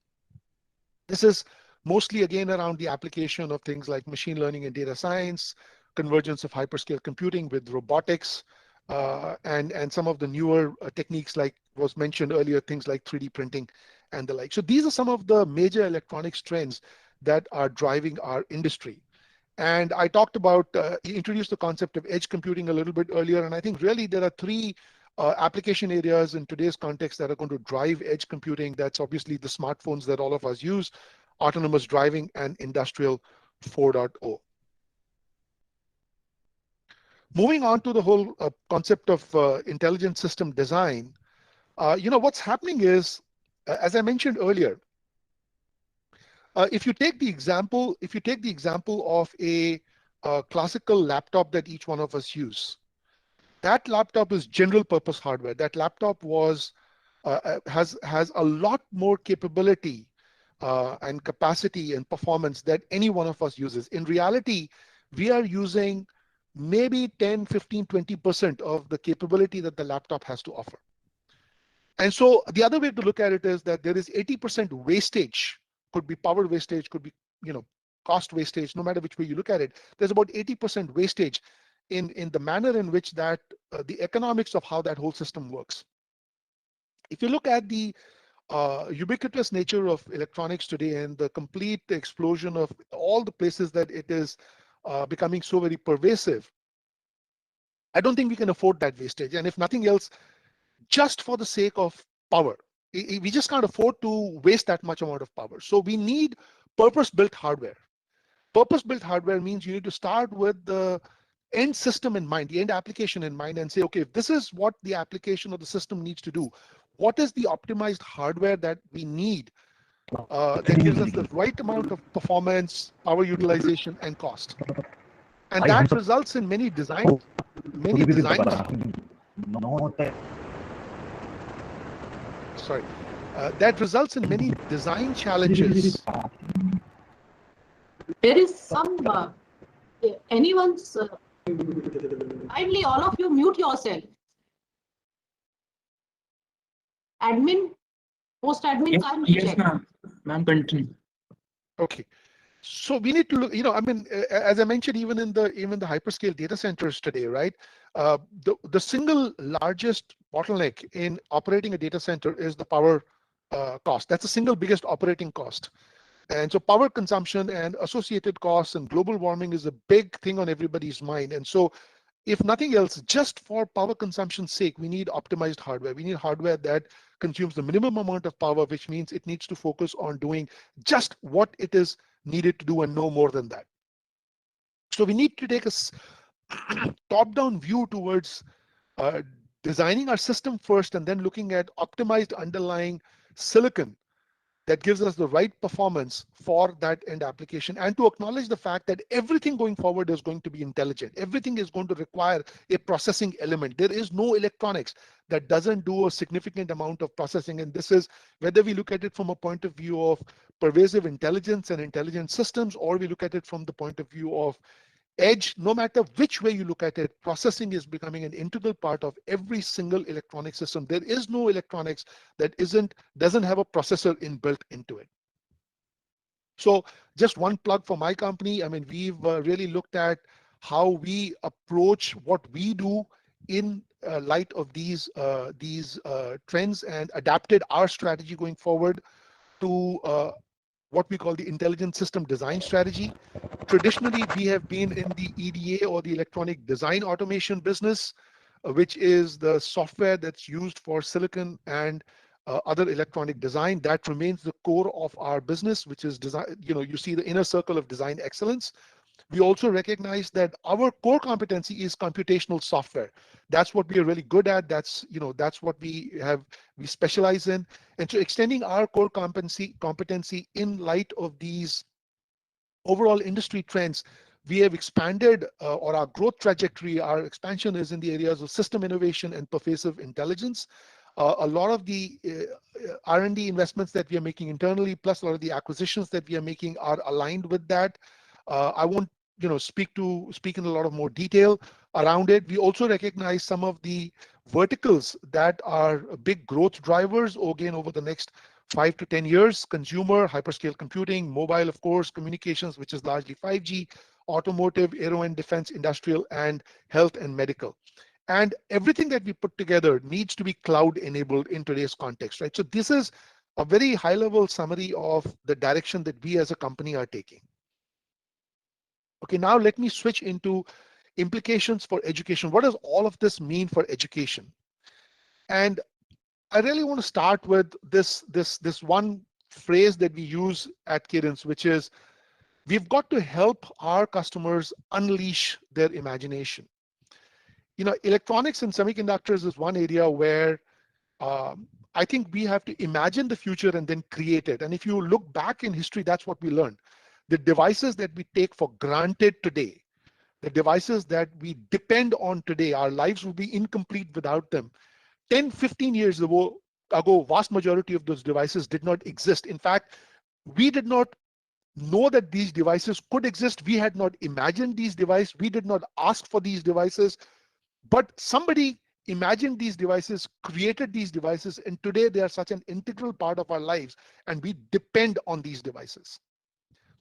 This is mostly again around the application of things like machine learning and data science, convergence of hyperscale computing with robotics, and some of the newer techniques like was mentioned earlier, things like 3D printing and the like. So these are some of the major electronics trends that are driving our industry. And I talked about, introduced the concept of edge computing a little bit earlier, and I think really there are three application areas in today's context that are going to drive edge computing. That's obviously the smartphones that all of us use, autonomous driving, and industrial 4.0. Moving on to the whole concept of intelligent system design, what's happening is, as I mentioned earlier, if you take the example of a classical laptop that each one of us use, that laptop is general purpose hardware. That laptop was has a lot more capability and capacity and performance that any one of us uses. In reality, we are using maybe 10, 15, 20% of the capability that the laptop has to offer. And so the other way to look at it is that there is 80% wastage, could be power wastage, could be, cost wastage, no matter which way you look at it. There's about 80% wastage in the manner in which that the economics of how that whole system works. If you look at the ubiquitous nature of electronics today and the complete explosion of all the places that it is becoming so very pervasive, I don't think we can afford that wastage. And if nothing else, just for the sake of power, we just can't afford to waste that much amount of power. So we need purpose-built hardware. Purpose-built hardware means you need to start with the end system in mind, the end application in mind, and say, okay, if this is what the application or the system needs to do, what is the optimized hardware that we need that gives us the right amount of performance, power utilization, and cost? And that results in many designs. Sorry, that results in many design challenges. There is some anyone's. Kindly, all of you, mute yourself. Admin, post admin, kindly Yes, check. ma'am. Ma'am, continue. Okay. So we need to look, I mean, as I mentioned, even the hyperscale data centers today, right? The single largest bottleneck in operating a data center is the power cost. That's the single biggest operating cost. And so power consumption and associated costs and global warming is a big thing on everybody's mind. And so if nothing else, just for power consumption's sake, we need optimized hardware. We need hardware that consumes the minimum amount of power, which means it needs to focus on doing just what it is needed to do and no more than that. So we need to take a top-down view towards designing our system first and then looking at optimized underlying silicon that gives us the right performance for that end application, and to acknowledge the fact that everything going forward is going to be intelligent. Everything is going to require a processing element. There is no electronics that doesn't do a significant amount of processing. And this is whether we look at it from a point of view of pervasive intelligence and intelligent systems, or we look at it from the point of view of edge. No matter which way you look at it, processing is becoming an integral part of every single electronic system. There is no electronics that doesn't have a processor inbuilt into it. So just one plug for my company. I mean, we've really looked at how we approach what we do in light of these trends and adapted our strategy going forward to what we call the intelligent system design strategy. Traditionally, we have been in the EDA, or the electronic design automation business, which is the software that's used for silicon and other electronic design. That remains the core of our business, which is design. You see the inner circle of design excellence. We also recognize that our core competency is computational software. That's what we are really good at. That's what we specialize in. And so extending our core competency in light of these overall industry trends, we have expanded or our growth trajectory, our expansion is in the areas of system innovation and pervasive intelligence. A lot of the R&D investments that we are making internally, plus a lot of the acquisitions that we are making, are aligned with that. I won't speak in a lot of more detail around it. We also recognize some of the verticals that are big growth drivers again over the next 5 to 10 years: consumer, hyperscale computing, mobile, of course, communications, which is largely 5G, automotive, aero and defense, industrial, and health and medical. And everything that we put together needs to be cloud enabled in today's context, right? So this is a very high level summary of the direction that we as a company are taking. Okay, now let me switch into implications for education. What does all of this mean for education? And I really want to start with this one phrase that we use at Cadence, which is, we've got to help our customers unleash their imagination. Electronics and semiconductors is one area where I think we have to imagine the future and then create it. And if you look back in history, that's what we learned. The devices that we take for granted today, the devices that we depend on today, our lives will be incomplete without them. 10, 15 years ago, ago, vast majority of those devices did not exist. In fact, we did not know that these devices could exist. We had not imagined these devices. We did not ask for these devices, but somebody imagined these devices, created these devices, and today they are such an integral part of our lives, and we depend on these devices.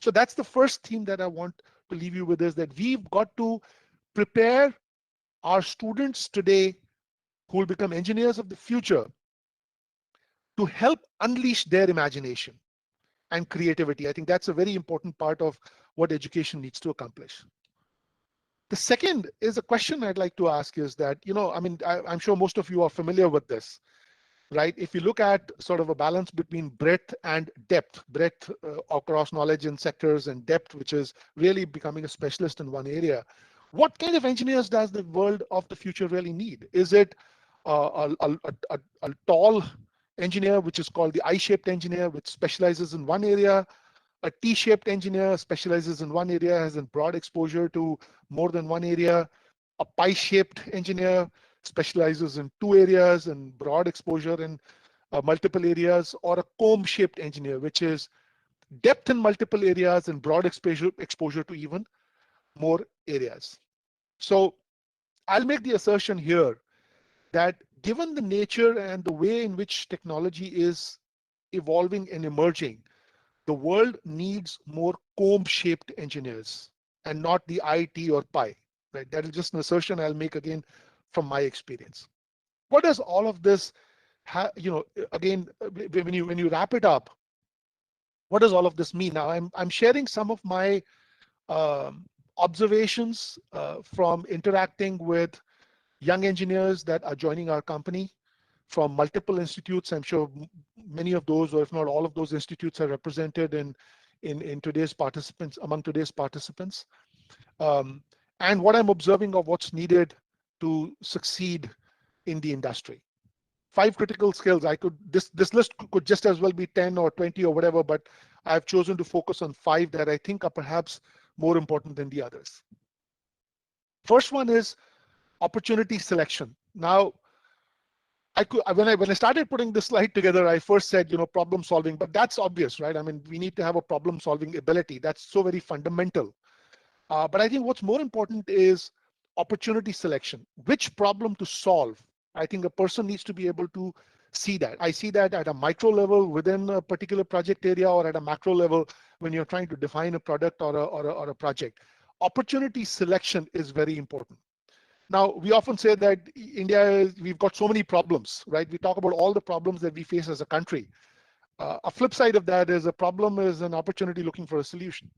So that's the first theme that I want to leave you with, is that we've got to prepare our students today who will become engineers of the future to help unleash their imagination and creativity. I think that's a very important part of what education needs to accomplish. The second is a question I'd like to ask is that, I mean, I'm sure most of you are familiar with this, right? If you look at sort of a balance between breadth and depth, breadth across knowledge and sectors, and depth, which is really becoming a specialist in one area, what kind of engineers does the world of the future really need? Is it a tall engineer, which is called the I-shaped engineer, which specializes in one area? A T-shaped engineer specializes in one area, has a broad exposure to more than one area. A pie-shaped engineer specializes in two areas and broad exposure in multiple areas. Or a comb-shaped engineer, which is depth in multiple areas and broad exposure to even more areas. So I'll make the assertion here that given the nature and the way in which technology is evolving and emerging, the world needs more comb-shaped engineers and not the IT or pie, right? That is just an assertion I'll make again from my experience. What does all of this again, when you wrap it up, what does all of this mean? Now I'm sharing some of my observations from interacting with young engineers that are joining our company from multiple institutes. I'm sure many of those, or if not all of those institutes, are represented in today's participants, among today's participants. And what I'm observing of what's needed to succeed in the industry. 5 critical skills. This list could just as well be 10 or 20 or whatever, but I've chosen to focus on 5 that I think are perhaps more important than the others. First one is opportunity selection. Now, when I started putting this slide together, I first said, problem solving, but that's obvious, right? I mean, we need to have a problem solving ability. That's so very fundamental. But I think what's more important is opportunity selection. Which problem to solve? I think a person needs to be able to see that. I see that at a micro level within a particular project area, or at a macro level when you're trying to define a product or a project. Opportunity selection is very important. Now, we often say that we've got so many problems, right? We talk about all the problems that we face as a country. A flip side of that is a problem is an opportunity looking for a solution.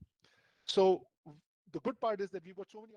So the good part is that we've got so many